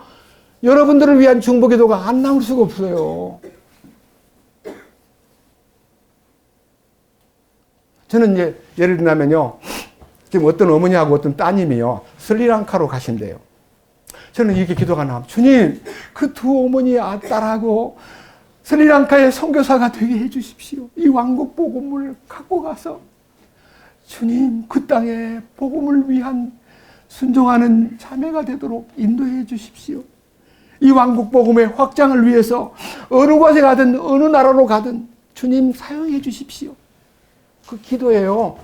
여러분들을 위한 중보기도가 안 나올 수가 없어요. 저는 이제 예를 들면요, 지금 어떤 어머니하고 어떤 따님이요, 스리랑카로 가신대요. 저는 이렇게 기도가 나와요. 주님, 그 두 어머니 딸하고 스리랑카의 선교사가 되게 해주십시오. 이 왕국 복음을 갖고 가서 주님 그 땅에 복음을 위한 순종하는 자매가 되도록 인도해 주십시오. 이 왕국 복음의 확장을 위해서 어느 곳에 가든 어느 나라로 가든 주님 사용해 주십시오. 그 기도예요.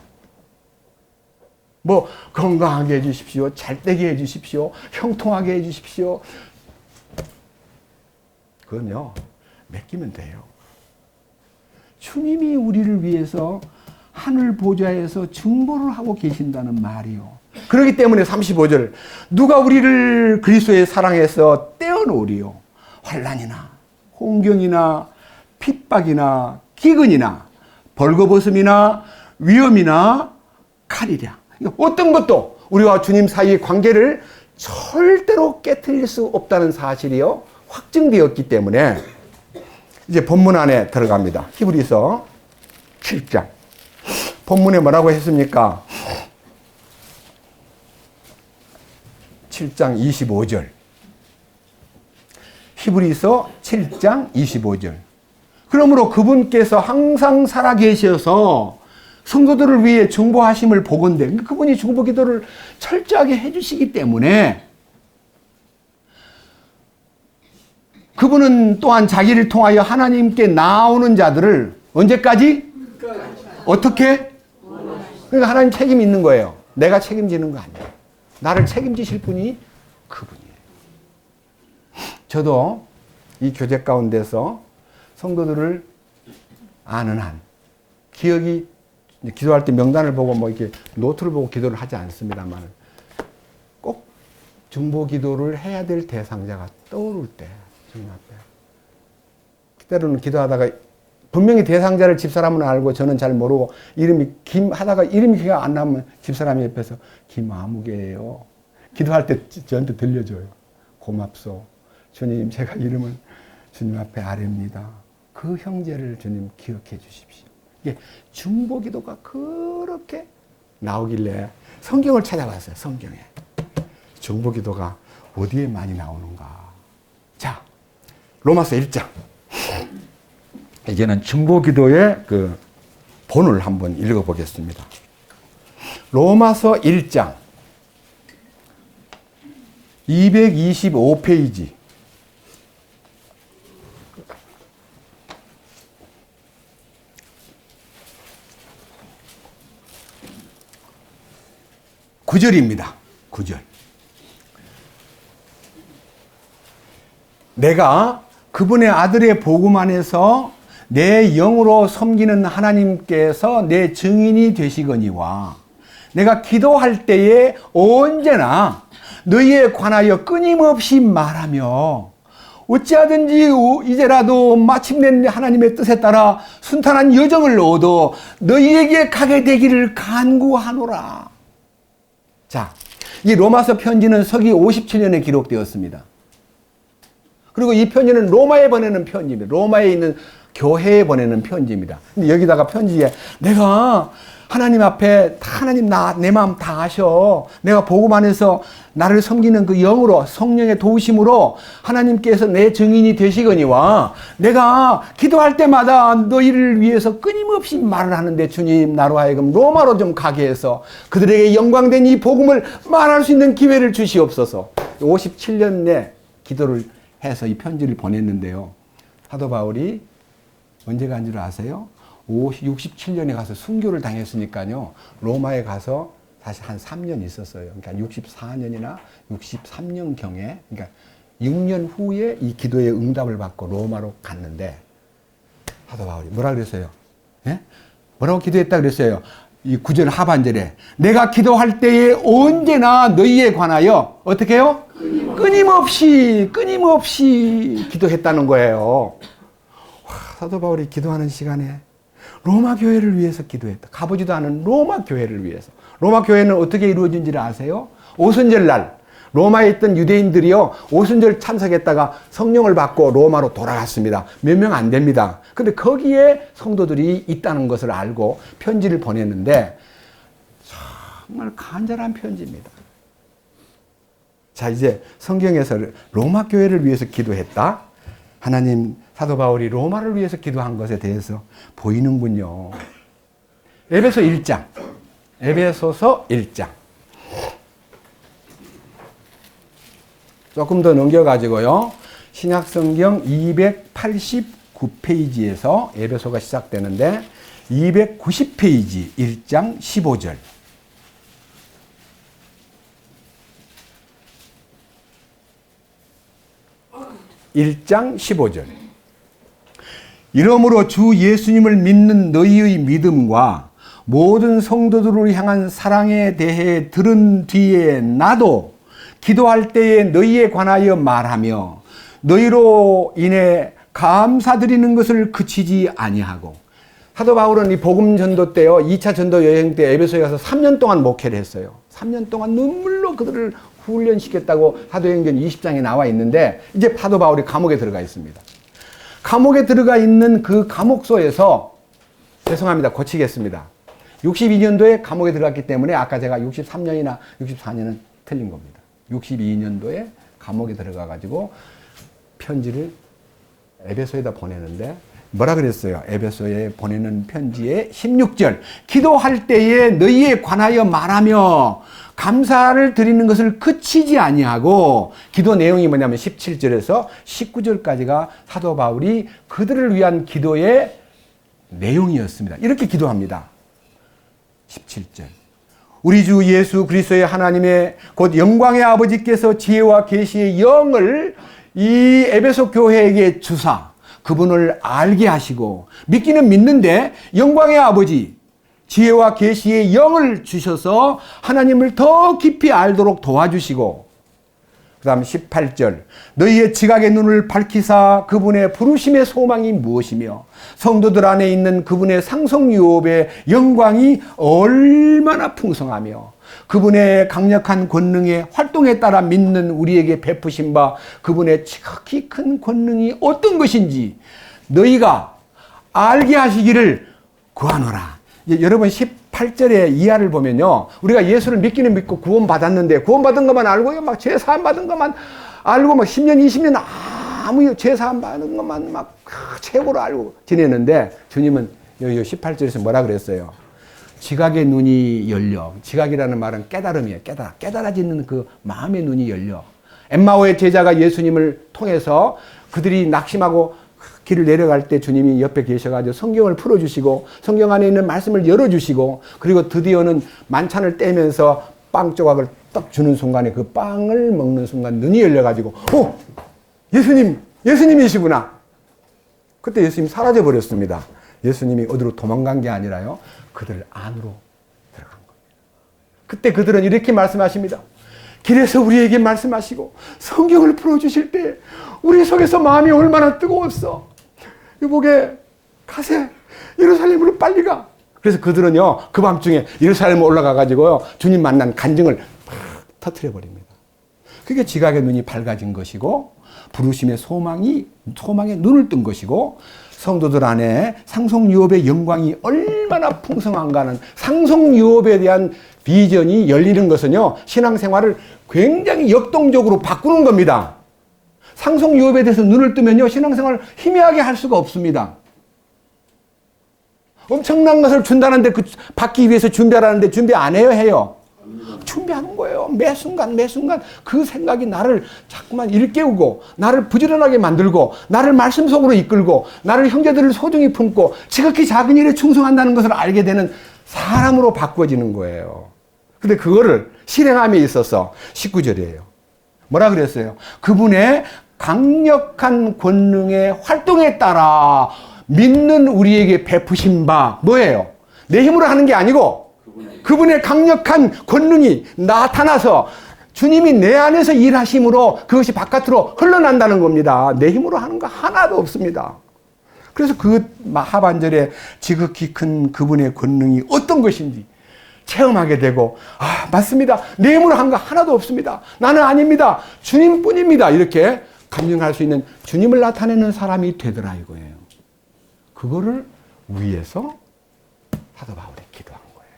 뭐 건강하게 해주십시오. 잘되게 해주십시오. 형통하게 해주십시오. 그건요, 맡기면 돼요. 주님이 우리를 위해서 하늘 보좌에서 중보를 하고 계신다는 말이요. 그렇기 때문에 35절 누가 우리를 그리스도의 사랑에서 떼어놓으리요. 환난이나 홍경이나 핍박이나 기근이나 벌거벗음이나 위험이나 칼이랴. 어떤 것도 우리와 주님 사이의 관계를 절대로 깨트릴 수 없다는 사실이요, 확증되었기 때문에 이제 본문 안에 들어갑니다. 히브리서 7장. 본문에 뭐라고 했습니까? 7장 25절. 히브리서 7장 25절. 그러므로 그분께서 항상 살아계셔서 성도들을 위해 중보하심을 보건대, 그분이 중보 기도를 철저하게 해주시기 때문에 그분은 또한 자기를 통하여 하나님께 나오는 자들을 언제까지? 어떻게? 그러니까 하나님 책임이 있는 거예요. 내가 책임지는 거 아니에요. 나를 책임지실 분이 그분이에요. 저도 이 교제 가운데서 성도들을 아는 한, 기억이, 기도할 때 명단을 보고 뭐 이렇게 노트를 보고 기도를 하지 않습니다만 꼭 중보 기도를 해야 될 대상자가 떠오를 때 주님 앞에, 때로는 기도하다가 분명히 대상자를 집사람은 알고 저는 잘 모르고 이름이 하다가 이름이 기가 안 나면 집사람이 옆에서 김아무개예요. 기도할 때 저한테 들려줘요. 고맙소. 주님, 제가 이름은 주님 앞에 아뢰입니다. 그 형제를 주님 기억해 주십시오. 이게 중보 기도가 그렇게 나오길래 성경을 찾아봤어요. 성경에. 중보 기도가 어디에 많이 나오는가. 자, 로마서 1장. 이제는 중보 기도의 그 본을 한번 읽어보겠습니다. 로마서 1장 225페이지. 구절입니다. 9절. 내가 그분의 아들의 복음 안에서 내 영으로 섬기는 하나님께서 내 증인이 되시거니와 내가 기도할 때에 언제나 너희에 관하여 끊임없이 말하며 어찌하든지 이제라도 마침내 하나님의 뜻에 따라 순탄한 여정을 얻어 너희에게 가게 되기를 간구하노라. 자, 이 로마서 편지는 서기 57년에 기록되었습니다. 그리고 이 편지는 로마에 보내는 편지입니다. 로마에 있는 교회에 보내는 편지입니다. 근데 여기다가 편지에 내가 하나님 앞에 하나님 내 마음 다 아셔. 내가 복음 안에서 나를 섬기는 그 영으로 성령의 도우심으로 하나님께서 내 증인이 되시거니와 내가 기도할 때마다 너희를 위해서 끊임없이 말을 하는데 주님 나로 하여금 로마로 좀 가게 해서 그들에게 영광된 이 복음을 말할 수 있는 기회를 주시옵소서. 57년 내 기도를 해서 이 편지를 보냈는데요. 사도 바울이 언제 간 줄 아세요? 67년에 가서 순교를 당했으니까요. 로마에 가서 다시 한 3년 있었어요. 그러니까 64년이나 63년경에, 그러니까 6년 후에 이 기도의 응답을 받고 로마로 갔는데, 사도 바울이 뭐라 그랬어요? 예? 뭐라고 기도했다 그랬어요? 이 9절 하반절에 내가 기도할 때에 언제나 너희에 관하여 어떻게 해요? 끊임없이 기도했다는 거예요. 사도 바울이 기도하는 시간에 로마 교회를 위해서 기도했다. 가보지도 않은 로마 교회를 위해서. 로마 교회는 어떻게 이루어진지를 아세요? 오순절 날 로마에 있던 유대인들이요, 오순절 참석했다가 성령을 받고 로마로 돌아갔습니다. 몇 명 안 됩니다. 근데 거기에 성도들이 있다는 것을 알고 편지를 보냈는데 정말 간절한 편지입니다. 자, 이제 성경에서 로마 교회를 위해서 기도했다. 하나님, 사도 바울이 로마를 위해서 기도한 것에 대해서 보이는군요. 에베소 1장. 에베소서 1장. 조금 더 넘겨가지고요. 신약성경 289페이지에서 에베소가 시작되는데 290페이지 1장 15절. 1장 15절. 이러므로 주 예수님을 믿는 너희의 믿음과 모든 성도들을 향한 사랑에 대해 들은 뒤에 나도 기도할 때에 너희에 관하여 말하며 너희로 인해 감사드리는 것을 그치지 아니하고. 사도 바울은 이 복음 전도 때요, 2차 전도 여행 때 에베소에 가서 3년 동안 목회를 했어요. 3년 동안 눈물로 그들을 훈련시켰다고 사도행전 20장에 나와 있는데, 이제 사도 바울이 감옥에 들어가 있습니다. 감옥에 들어가 있는 그 감옥소에서, 죄송합니다, 고치겠습니다. 62년도에 감옥에 들어갔기 때문에 아까 제가 63년이나 64년은 틀린 겁니다. 62년도에 감옥에 들어가 가지고 편지를 에베소에다 보내는데 뭐라 그랬어요? 에베소에 보내는 편지의 16절. 기도할 때에 너희에 관하여 말하며 감사를 드리는 것을 그치지 아니하고. 기도 내용이 뭐냐면 17절에서 19절까지가 사도 바울이 그들을 위한 기도의 내용이었습니다. 이렇게 기도합니다. 17절. 우리 주 예수 그리스도의 하나님의 곧 영광의 아버지께서 지혜와 계시의 영을 이 에베소 교회에게 주사 그분을 알게 하시고, 믿기는 믿는데 영광의 아버지 지혜와 계시의 영을 주셔서 하나님을 더 깊이 알도록 도와주시고, 그 다음 18절. 너희의 지각의 눈을 밝히사 그분의 부르심의 소망이 무엇이며 성도들 안에 있는 그분의 상속유업의 영광이 얼마나 풍성하며 그분의 강력한 권능의 활동에 따라 믿는 우리에게 베푸신 바 그분의 지극히 큰 권능이 어떤 것인지 너희가 알게 하시기를 구하노라. 여러분 18절의 이하를 보면요, 우리가 예수를 믿기는 믿고 구원받았는데 구원받은 것만 알고요, 막 죄사함 받은 것만 알고 막 10년 20년 아무 죄사함 받은 것만 막 최고로 알고 지내는데, 주님은 여기 18절에서 뭐라 그랬어요? 지각의 눈이 열려. 지각이라는 말은 깨달음이에요. 깨달아지는 그 마음의 눈이 열려. 엠마오의 제자가 예수님을 통해서 그들이 낙심하고 길을 내려갈 때 주님이 옆에 계셔가지고 성경을 풀어주시고 성경 안에 있는 말씀을 열어주시고 그리고 드디어는 만찬을 떼면서 빵 조각을 딱 주는 순간에 그 빵을 먹는 순간 눈이 열려가지고 예수님이시구나. 그때 예수님이 사라져 버렸습니다. 예수님이 어디로 도망간 게 아니라요. 그들 안으로 들어간 겁니다. 그때 그들은 이렇게 말씀하십니다. 길에서 우리에게 말씀하시고 성경을 풀어주실 때 우리 속에서 마음이 얼마나 뜨거웠어. 여보게 가세. 예루살렘으로 빨리 가. 그래서 그들은요. 그 밤중에 예루살렘에 올라가가지고요. 주님 만난 간증을 팍 터뜨려 버립니다. 그게 지각의 눈이 밝아진 것이고 부르심의 소망에 눈을 뜬 것이고 성도들 안에 상속유업의 영광이 얼마나 풍성한가는 상속유업에 대한 비전이 열리는 것은요. 신앙생활을 굉장히 역동적으로 바꾸는 겁니다. 상속유업에 대해서 눈을 뜨면요. 신앙생활을 희미하게 할 수가 없습니다. 엄청난 것을 준다는데 받기 위해서 준비하라는데 준비 안 해요? 준비하는 거예요. 매 순간 그 생각이 나를 자꾸만 일깨우고 나를 부지런하게 만들고 나를 말씀 속으로 이끌고 나를 형제들을 소중히 품고 지극히 작은 일에 충성한다는 것을 알게 되는 사람으로 바꿔지는 거예요. 근데 그거를 실행함에 있어서 19절이에요. 뭐라 그랬어요? 그분의 강력한 권능의 활동에 따라 믿는 우리에게 베푸신 바 뭐예요? 내 힘으로 하는 게 아니고 그분의 강력한 권능이 나타나서 주님이 내 안에서 일하심으로 그것이 바깥으로 흘러난다는 겁니다. 내 힘으로 하는 거 하나도 없습니다. 그래서 그 하반절에 지극히 큰 그분의 권능이 어떤 것인지 체험하게 되고 맞습니다. 내 힘으로 한 거 하나도 없습니다. 나는 아닙니다. 주님뿐입니다. 이렇게 감정할 수 있는 주님을 나타내는 사람이 되더라 이거예요. 그거를 위해서 사도 바울이 기도한 거예요.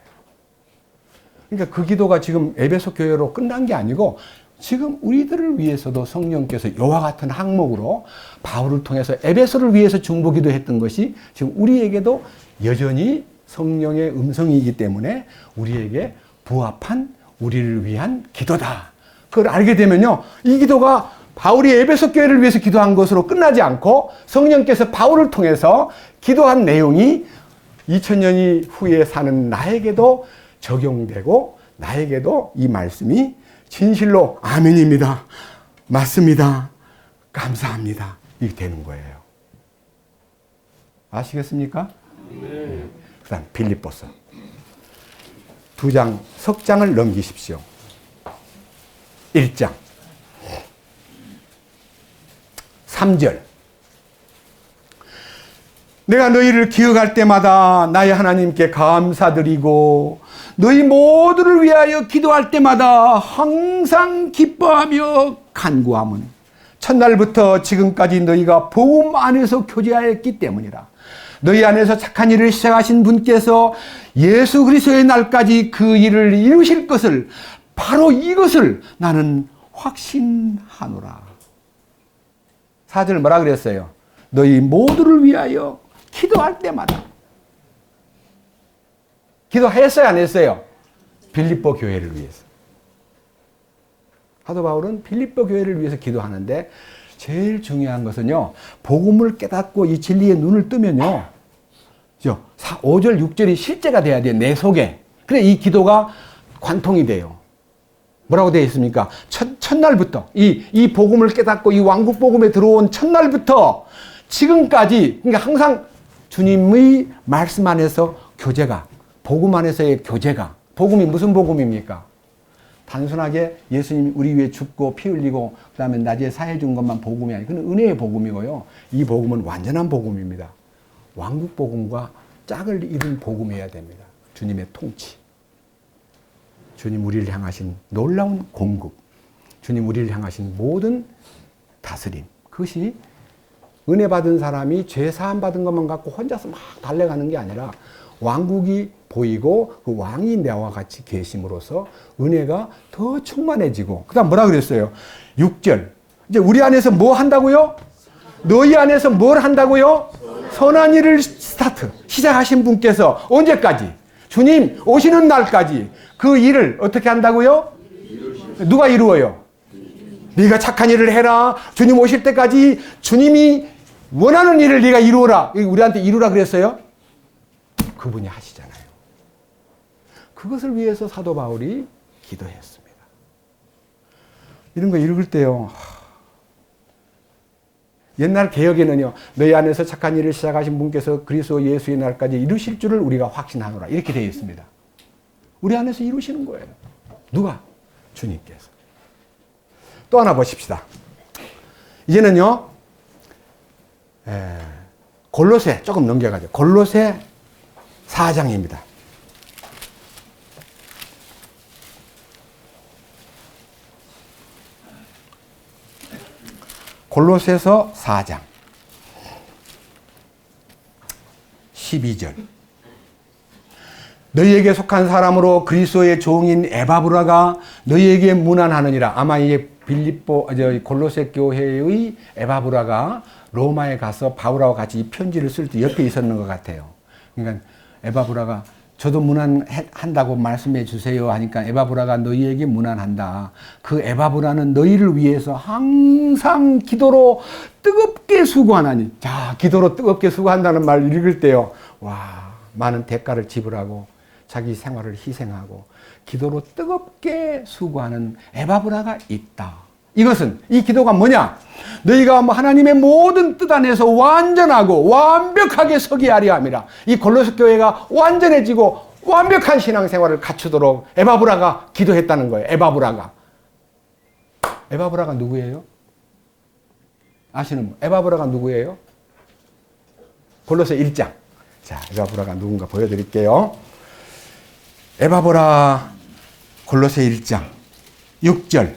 그러니까 그 기도가 지금 에베소 교회로 끝난 게 아니고 지금 우리들을 위해서도 성령께서 이와 같은 항목으로 바울을 통해서 에베소를 위해서 중보기도 했던 것이 지금 우리에게도 여전히 성령의 음성이기 때문에 우리에게 부합한 우리를 위한 기도다. 그걸 알게 되면요. 이 기도가 바울이 에베소 교회를 위해서 기도한 것으로 끝나지 않고 성령께서 바울을 통해서 기도한 내용이 2000년이 후에 사는 나에게도 적용되고 나에게도 이 말씀이 진실로 아멘입니다. 맞습니다. 감사합니다. 이렇게 되는 거예요. 아시겠습니까? 네. 그 다음 빌립보서 2장 석장을 넘기십시오. 1장 3절 내가 너희를 기억할 때마다 나의 하나님께 감사드리고 너희 모두를 위하여 기도할 때마다 항상 기뻐하며 간구함은 첫날부터 지금까지 너희가 복음 안에서 교제하였기 때문이라. 너희 안에서 착한 일을 시작하신 분께서 예수 그리스도의 날까지 그 일을 이루실 것을 바로 이것을 나는 확신하노라. 4절 뭐라 그랬어요? 너희 모두를 위하여 기도할 때마다. 기도했어요? 안 했어요? 빌립보 교회를 위해서. 사도 바울은 빌립보 교회를 위해서 기도하는데 제일 중요한 것은요. 복음을 깨닫고 이 진리의 눈을 뜨면요. 5절, 6절이 실제가 돼야 돼요. 내 속에. 그래 이 기도가 관통이 돼요. 뭐라고 되어 있습니까? 첫날부터 이 복음을 깨닫고 이 왕국 복음에 들어온 첫날부터 지금까지 그러니까 항상 주님의 말씀 안에서 교제가 복음 안에서의 교제가 복음이 무슨 복음입니까? 단순하게 예수님이 우리 위해 죽고 피 흘리고 그 다음에 낮에 사해 준 것만 복음이 아니고 그건 은혜의 복음이고요. 이 복음은 완전한 복음입니다. 왕국 복음과 짝을 이룬 복음이어야 됩니다. 주님의 통치. 주님 우리를 향하신 놀라운 공급. 주님 우리를 향하신 모든 다스림. 그것이 은혜 받은 사람이 죄 사함 받은 것만 갖고 혼자서 막 달려가는 게 아니라 왕국이 보이고 그 왕이 나와 같이 계심으로써 은혜가 더 충만해지고 그 다음 뭐라 그랬어요? 6절 이제 우리 안에서 뭐 한다고요? 너희 안에서 뭘 한다고요? 선한 일을 시작하신 분께서 언제까지? 주님 오시는 날까지 그 일을 어떻게 한다고요? 누가 이루어요? 네가 착한 일을 해라. 주님 오실 때까지 주님이 원하는 일을 네가 이루어라. 우리한테 이루라 그랬어요? 그분이 하시잖아요. 그것을 위해서 사도 바울이 기도했습니다. 이런 거 읽을 때요. 옛날 개혁에는요. 너희 안에서 착한 일을 시작하신 분께서 그리스도 예수의 날까지 이루실 줄을 우리가 확신하노라. 이렇게 되어 있습니다. 우리 안에서 이루시는 거예요. 누가? 주님께서. 또 하나 보십시다. 이제는요. 골로새 조금 넘겨가죠. 골로새 4장입니다. 골로새서 4장 12절. 너희에게 속한 사람으로 그리스도의 종인 에바브라가 너희에게 문안하느니라. 아마 이게 골로새 교회의 에바브라가 로마에 가서 바울하고 같이 이 편지를 쓸 때 옆에 있었는 것 같아요. 그러니까 에바브라가 저도 문안한다고 말씀해 주세요 하니까 에바브라가 너희에게 문안한다. 그 에바브라는 너희를 위해서 항상 기도로 뜨겁게 수고하나니. 자, 기도로 뜨겁게 수고한다는 말 읽을 때요. 와, 많은 대가를 지불하고 자기 생활을 희생하고 기도로 뜨겁게 수고하는 에바브라가 있다. 이것은 이 기도가 뭐냐? 너희가 하나님의 모든 뜻 안에서 완전하고 완벽하게 서게 하려 함이라. 이 골로새 교회가 완전해지고 완벽한 신앙생활을 갖추도록 에바브라가 기도했다는 거예요. 에바브라가 누구예요? 아시는 분? 에바브라가 누구예요? 골로새 1장. 자, 에바브라가 누군가 보여드릴게요. 에바브라 골로새 1장 6절.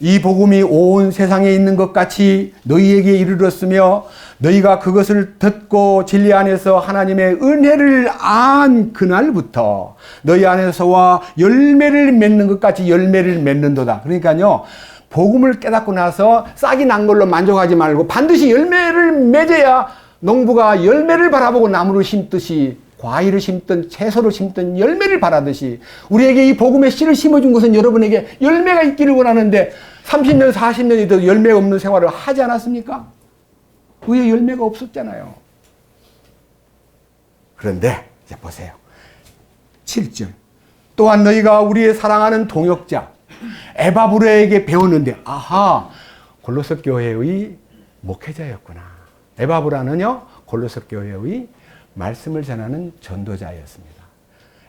이 복음이 온 세상에 있는 것 같이 너희에게 이르렀으며 너희가 그것을 듣고 진리 안에서 하나님의 은혜를 안 그날부터 너희 안에서와 열매를 맺는 것 같이 열매를 맺는도다. 그러니까요. 복음을 깨닫고 나서 싹이 난 걸로 만족하지 말고 반드시 열매를 맺어야 농부가 열매를 바라보고 나무를 심듯이 과일을 심든 채소를 심든 열매를 바라듯이 우리에게 이 복음의 씨를 심어준 것은 여러분에게 열매가 있기를 원하는데 30년, 40년이 더 열매가 없는 생활을 하지 않았습니까? 왜 열매가 없었잖아요. 그런데 이제 보세요. 7절. 또한 너희가 우리의 사랑하는 동역자 에바브라에게 배웠는데 아하, 골로새 교회의 목회자였구나. 에바브라는요 골로새 교회의 말씀을 전하는 전도자였습니다.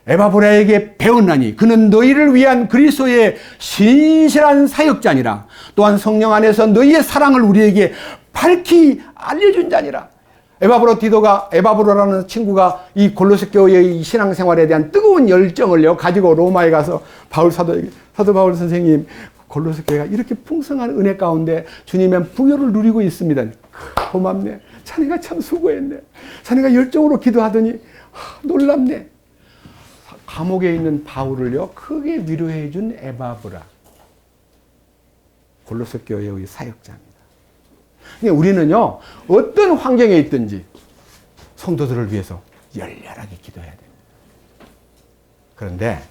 에바브라에게 배웠나니 그는 너희를 위한 그리스도의 신실한 사역자니라. 또한 성령 안에서 너희의 사랑을 우리에게 밝히 알려준 자니라. 에바브라라는 친구가 이 골로새 교회의 신앙생활에 대한 뜨거운 열정을요 가지고 로마에 가서 사도 바울 선생님, 골로새 교회가 이렇게 풍성한 은혜 가운데 주님의 부여를 누리고 있습니다. 고맙네. 자네가 참 수고했네. 자네가 열정으로 기도하더니 놀랍네. 감옥에 있는 바울을요 크게 위로해 준 에바브라, 골로새 교회의 사역자입니다. 그러니까 우리는요 어떤 환경에 있든지 성도들을 위해서 열렬하게 기도해야 됩니다. 그런데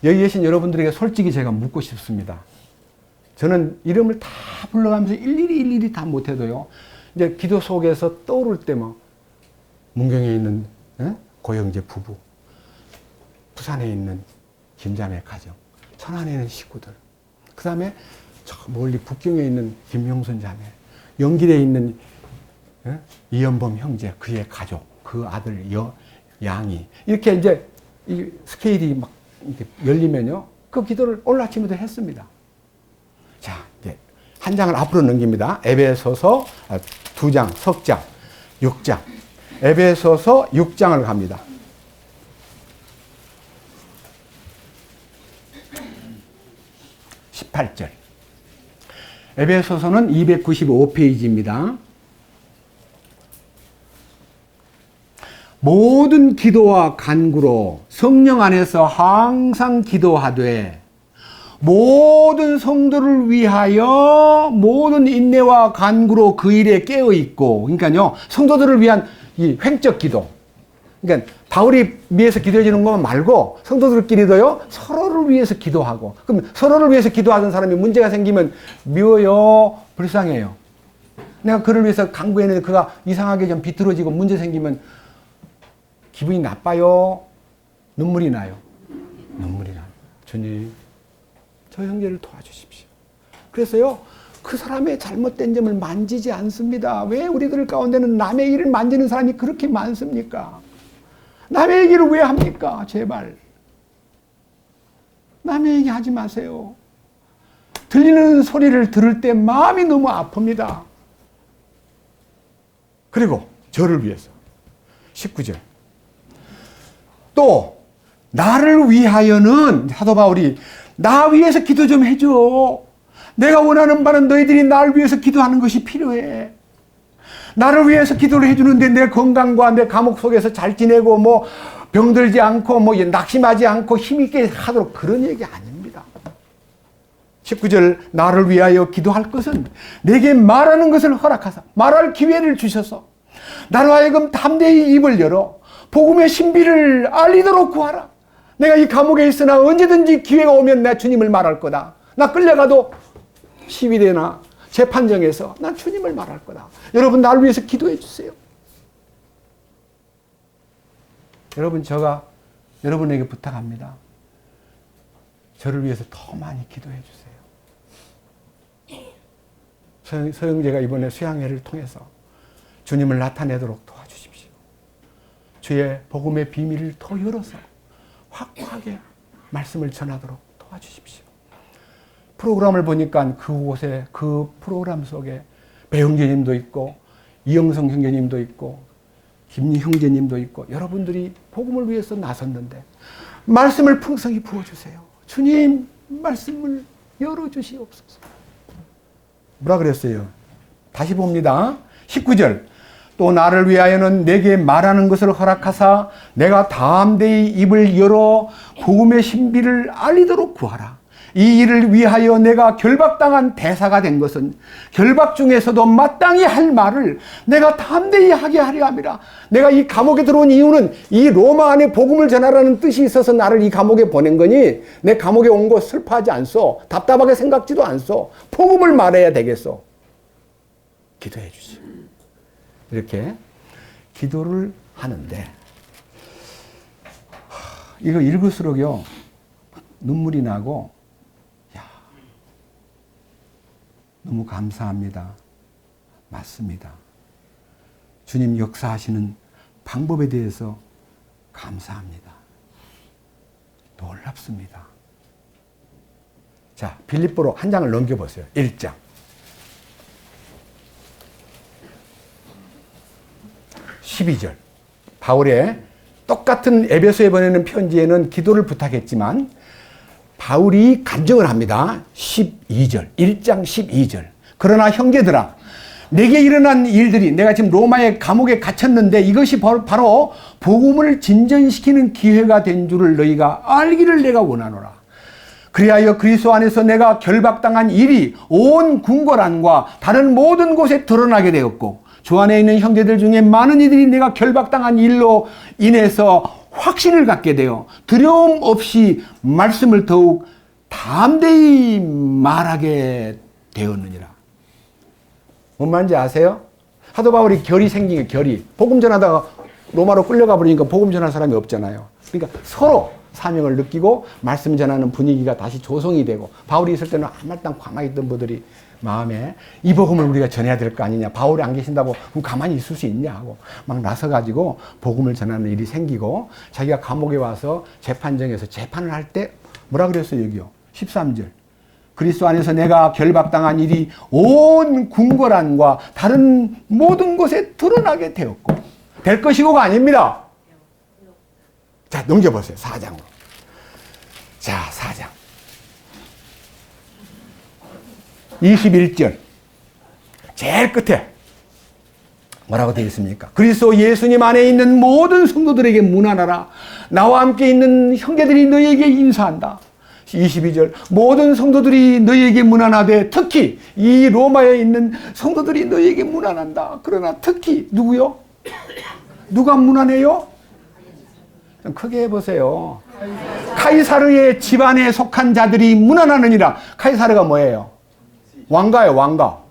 여기 계신 여러분들에게 솔직히 제가 묻고 싶습니다. 저는 이름을 다 불러가면서 일일이 다 못해도요 이제 기도 속에서 떠오를 때 문경에 있는 고영재 부부, 부산에 있는 김자매 가정, 천안에 있는 식구들, 그 다음에 저 멀리 북경에 있는 김명순 자매, 영길에 있는 이연범 형제, 그의 가족, 그 아들 양이, 이렇게 이제 이 스케일이 막 이렇게 열리면요 그 기도를 오늘 아침에도 했습니다. 자, 이제 한 장을 앞으로 넘깁니다. 에베소서 2장, 석장, 6장. 에베소서 6장을 갑니다. 18절. 에베소서는 295페이지입니다. 모든 기도와 간구로 성령 안에서 항상 기도하되 모든 성도를 위하여 모든 인내와 간구로 그 일에 깨어 있고, 그러니까요 성도들을 위한 이 횡적 기도, 그러니까 바울이 위해서 기도해 주는 것 말고 성도들끼리도요, 서로를 위해서 기도하고, 그럼 서로를 위해서 기도하는 사람이 문제가 생기면 미워요, 불쌍해요. 내가 그를 위해서 간구했는데 그가 이상하게 좀 비뚤어지고 문제 생기면 기분이 나빠요, 눈물이 나요? 눈물이 나요. 주님, 저 형제를 도와주십시오. 그래서요, 그 사람의 잘못된 점을 만지지 않습니다. 왜 우리들 가운데는 남의 일을 만지는 사람이 그렇게 많습니까? 남의 얘기를 왜 합니까? 제발. 남의 얘기 하지 마세요. 들리는 소리를 들을 때 마음이 너무 아픕니다. 그리고 저를 위해서 19절 또 나를 위하여는 사도 바울이 나 위해서 기도 좀 해줘. 내가 원하는 바는 너희들이 나를 위해서 기도하는 것이 필요해. 나를 위해서 기도를 해주는데 내 건강과 내 감옥 속에서 잘 지내고 뭐 병들지 않고 뭐 낙심하지 않고 힘있게 하도록 그런 얘기 아닙니다. 19절 나를 위하여 기도할 것은 내게 말하는 것을 허락하사 말할 기회를 주셔서 나로 하여금 담대히 입을 열어 복음의 신비를 알리도록 구하라. 내가 이 감옥에 있으나 언제든지 기회가 오면 내 주님을 말할 거다. 나 끌려가도 시위대나 재판정에서 난 주님을 말할 거다. 여러분 나를 위해서 기도해 주세요. 여러분 제가 여러분에게 부탁합니다. 저를 위해서 더 많이 기도해 주세요. 서영재가 이번에 수양회를 통해서 주님을 나타내도록 도와주십시오. 주의 복음의 비밀을 더 열어서 확고하게 말씀을 전하도록 도와주십시오. 프로그램을 보니까 그곳에 그 프로그램 속에 배형제님도 있고 이영성 형제님도 있고 김리 형제님도 있고 여러분들이 복음을 위해서 나섰는데 말씀을 풍성히 부어주세요. 주님 말씀을 열어주시옵소서. 뭐라 그랬어요? 다시 봅니다. 19절 또 나를 위하여는 내게 말하는 것을 허락하사 내가 담대히 입을 열어 복음의 신비를 알리도록 구하라. 이 일을 위하여 내가 결박당한 대사가 된 것은 결박 중에서도 마땅히 할 말을 내가 담대히 하게 하려 함이라. 내가 이 감옥에 들어온 이유는 이 로마 안에 복음을 전하라는 뜻이 있어서 나를 이 감옥에 보낸 거니 내 감옥에 온 거 슬퍼하지 않소. 답답하게 생각지도 않소. 복음을 말해야 되겠소. 기도해 주시오. 이렇게 기도를 하는데 이거 읽을수록요 눈물이 나고 너무 감사합니다. 맞습니다. 주님 역사하시는 방법에 대해서 감사합니다. 놀랍습니다. 자, 빌립보로 한 장을 넘겨보세요. 1장. 12절. 바울의 똑같은 에베소에 보내는 편지에는 기도를 부탁했지만 바울이 간증을 합니다. 12절, 1장 12절. 그러나 형제들아, 내게 일어난 일들이 내가 지금 로마의 감옥에 갇혔는데 이것이 바로 복음을 진전시키는 기회가 된 줄을 너희가 알기를 내가 원하노라. 그리하여 그리스도 안에서 내가 결박당한 일이 온 궁궐안과 다른 모든 곳에 드러나게 되었고 주 안에 있는 형제들 중에 많은 이들이 내가 결박당한 일로 인해서 확신을 갖게 되어 두려움 없이 말씀을 더욱 담대히 말하게 되었느니라. 뭔 말인지 아세요? 사도 바울이 결이 생긴 게 결이. 복음 전하다가 로마로 끌려가 버리니까 복음 전할 사람이 없잖아요. 그러니까 서로 사명을 느끼고 말씀 전하는 분위기가 다시 조성이 되고 바울이 있을 때는 한말당 가만히 있던 분들이 마음에 이 복음을 우리가 전해야 될 거 아니냐. 바울이 안 계신다고 그럼 가만히 있을 수 있냐 하고 막 나서가지고 복음을 전하는 일이 생기고 자기가 감옥에 와서 재판정에서 재판을 할 때 뭐라 그랬어요 여기요. 13절. 그리스도 안에서 내가 결박당한 일이 온 궁궐안과 다른 모든 곳에 드러나게 되었고 될 것이고가 아닙니다. 자 넘겨보세요. 4장으로. 자 4장. 21절 제일 끝에 뭐라고 되어 있습니까? 그리스도 예수님 안에 있는 모든 성도들에게 문안하라. 나와 함께 있는 형제들이 너희에게 인사한다. 22절 모든 성도들이 너희에게 문안하되 특히 이 로마에 있는 성도들이 너희에게 문안한다. 그러나 특히 누구요? 누가 문안해요? 좀 크게 해보세요. 카이사르의 집안에 속한 자들이 문안하느니라. 카이사르가 뭐예요? 왕가예요, 왕가.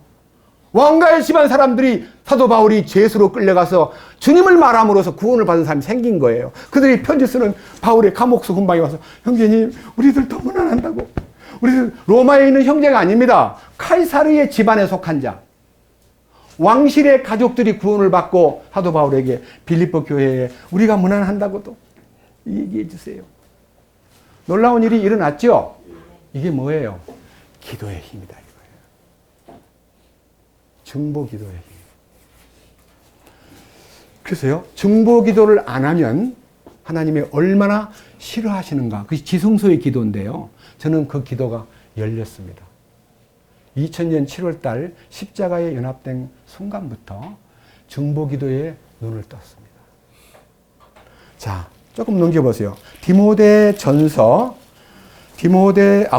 왕가의 집안 사람들이 사도 바울이 죄수로 끌려가서 주님을 말함으로써 구원을 받은 사람이 생긴 거예요. 그들이 편지 쓰는 바울의 감옥수 군방에 와서 형제님, 우리들 더 문안한다고. 우리들 로마에 있는 형제가 아닙니다. 카이사르의 집안에 속한 자. 왕실의 가족들이 구원을 받고 사도 바울에게 빌립보 교회에 우리가 문안한다고도 얘기해 주세요. 놀라운 일이 일어났죠? 이게 뭐예요? 기도의 힘이다. 중보 기도의 힘. 그래서요, 중보 기도를 안 하면 하나님이 얼마나 싫어하시는가. 그게 지성소의 기도인데요. 저는 그 기도가 열렸습니다. 2000년 7월 달 십자가에 연합된 순간부터 중보 기도에 눈을 떴습니다. 자, 조금 넘겨보세요.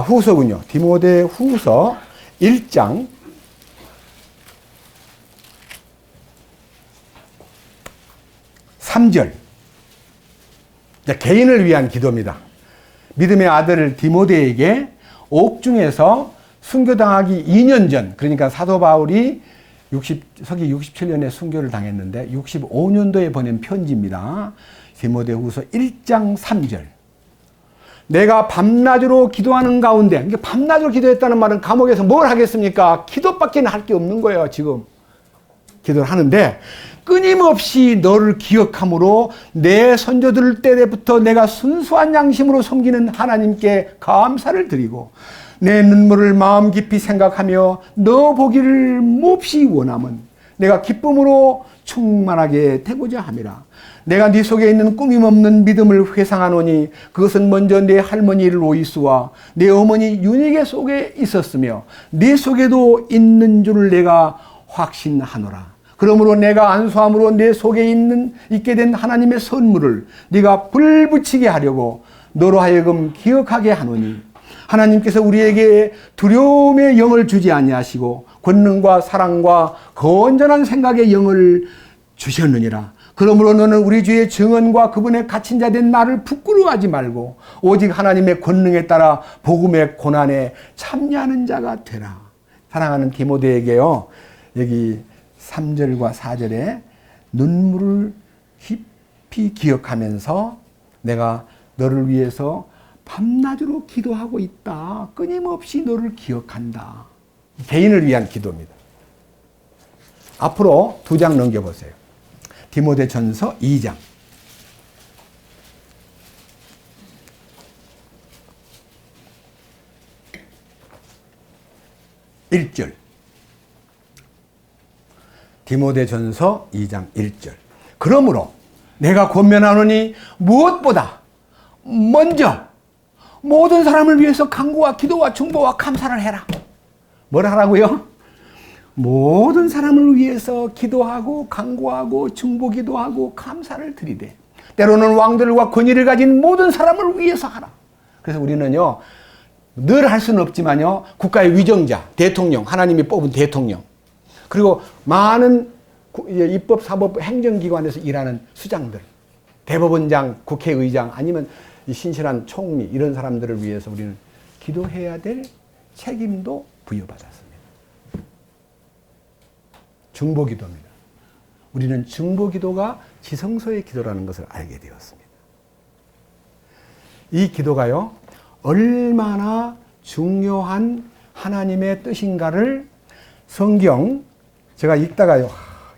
후서군요. 디모데 후서 1장 3절. 개인을 위한 기도입니다. 믿음의 아들 디모데에게 옥중에서 순교당하기 2년 전, 그러니까 사도 바울이 서기 67년에 순교를 당했는데 65년도에 보낸 편지입니다. 디모데후서 1장 3절. 내가 밤낮으로 기도하는 가운데, 그러니까 밤낮으로 기도했다는 말은 감옥에서 뭘 하겠습니까? 기도밖에 할 게 없는 거예요, 지금. 기도를 하는데 끊임없이 너를 기억함으로 내 선조들 때부터 내가 순수한 양심으로 섬기는 하나님께 감사를 드리고 내 눈물을 마음 깊이 생각하며 너 보기를 몹시 원함은 내가 기쁨으로 충만하게 되고자 함이라. 내가 네 속에 있는 꾸밈없는 믿음을 회상하노니 그것은 먼저 내 할머니 로이스와 내 어머니 유니게 속에 있었으며 네 속에도 있는 줄을 내가 확신하노라. 그러므로 내가 안수함으로 내 속에 있게 된 하나님의 선물을 네가 불붙이게 하려고 너로 하여금 기억하게 하노니 하나님께서 우리에게 두려움의 영을 주지 아니하시고 권능과 사랑과 건전한 생각의 영을 주셨느니라. 그러므로 너는 우리 주의 증언과 그분의 갇힌 자 된 나를 부끄러워하지 말고 오직 하나님의 권능에 따라 복음의 고난에 참여하는 자가 되라. 사랑하는 디모데에게요, 여기 3절과 4절에 눈물을 깊이 기억하면서 내가 너를 위해서 밤낮으로 기도하고 있다. 끊임없이 너를 기억한다. 개인을 위한 기도입니다. 앞으로 2장 넘겨보세요. 디모데전서 2장. 1절. 디모데전서 2장 1절. 그러므로 내가 권면하노니 무엇보다 먼저 모든 사람을 위해서 간구와 기도와 중보와 감사를 해라. 뭘 하라고요? 모든 사람을 위해서 기도하고 간구하고 중보 기도하고 감사를 드리되 때로는 왕들과 권위를 가진 모든 사람을 위해서 하라. 그래서 우리는요, 늘 할 수는 없지만요, 국가의 위정자, 대통령, 하나님이 뽑은 대통령, 그리고 많은 입법, 사법, 행정기관에서 일하는 수장들, 대법원장, 국회의장, 아니면 신실한 총리, 이런 사람들을 위해서 우리는 기도해야 될 책임도 부여받았습니다. 중보기도입니다. 우리는 중보기도가 지성소의 기도라는 것을 알게 되었습니다. 이 기도가요, 얼마나 중요한 하나님의 뜻인가를 성경, 제가 읽다가요,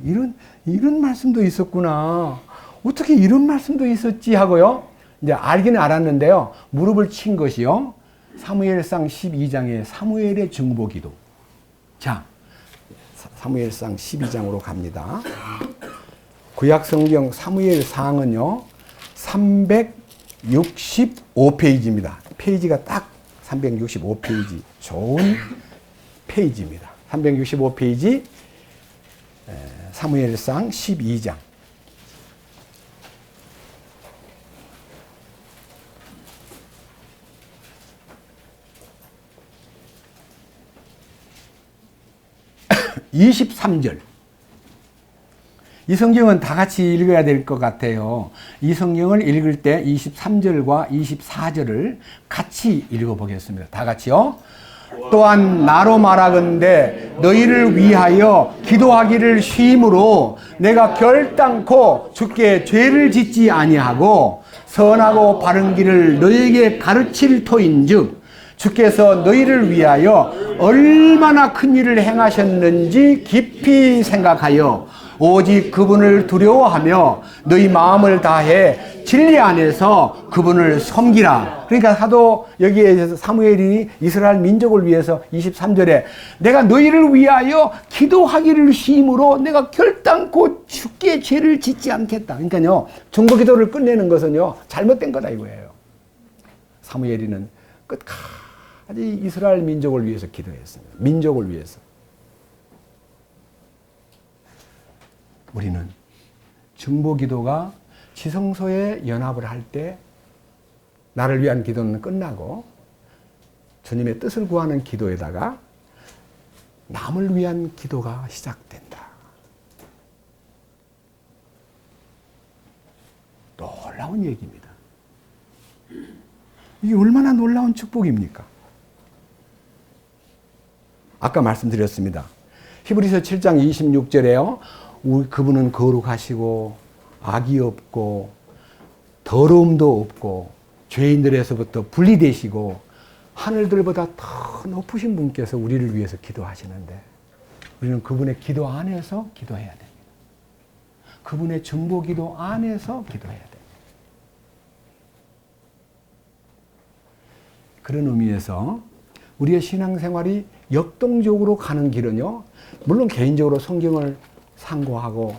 이런 말씀도 있었구나. 어떻게 이런 말씀도 있었지 하고요, 이제 알기는 알았는데요, 무릎을 친 것이요, 사무엘상 12장의 사무엘의 중보기도. 자, 사무엘상 12장으로 갑니다. 구약성경 사무엘상은요, 365페이지입니다. 페이지가 딱 365페이지. 좋은 페이지입니다. 365페이지, 사무엘상 12장. (23절) 이 성경은 다 같이 읽어야 될 것 같아요. 이 성경을 읽을 때 23절과 24절을 같이 읽어보겠습니다. 다 같이요. 또한 나로 말하건대 너희를 위하여 기도하기를 쉬므로 내가 결단코 주께 죄를 짓지 아니하고 선하고 바른 길을 너희에게 가르칠 터인즉 주께서 너희를 위하여 얼마나 큰 일을 행하셨는지 깊이 생각하여 오직 그분을 두려워하며 너희 마음을 다해 진리 안에서 그분을 섬기라. 그러니까 사도 여기에 사무엘이 이스라엘 민족을 위해서 23절에 내가 너희를 위하여 기도하기를 쉬므로 내가 결단코 주께 죄를 짓지 않겠다. 그러니까요, 중보기도를 끝내는 것은요 잘못된 거다 이거예요. 사무엘이는 끝까지 이스라엘 민족을 위해서 기도했습니다. 민족을 위해서. 우리는 중보기도가 지성소에 연합을 할 때 나를 위한 기도는 끝나고 주님의 뜻을 구하는 기도에다가 남을 위한 기도가 시작된다. 놀라운 얘기입니다. 이게 얼마나 놀라운 축복입니까? 아까 말씀드렸습니다. 히브리서 7장 26절에요. 그분은 거룩하시고 악이 없고 더러움도 없고 죄인들에서부터 분리되시고 하늘들보다 더 높으신 분께서 우리를 위해서 기도하시는데 우리는 그분의 기도 안에서 기도해야 됩니다. 그분의 중보기도 안에서 기도해야 됩니다. 그런 의미에서 우리의 신앙생활이 역동적으로 가는 길은요, 물론 개인적으로 성경을 상고하고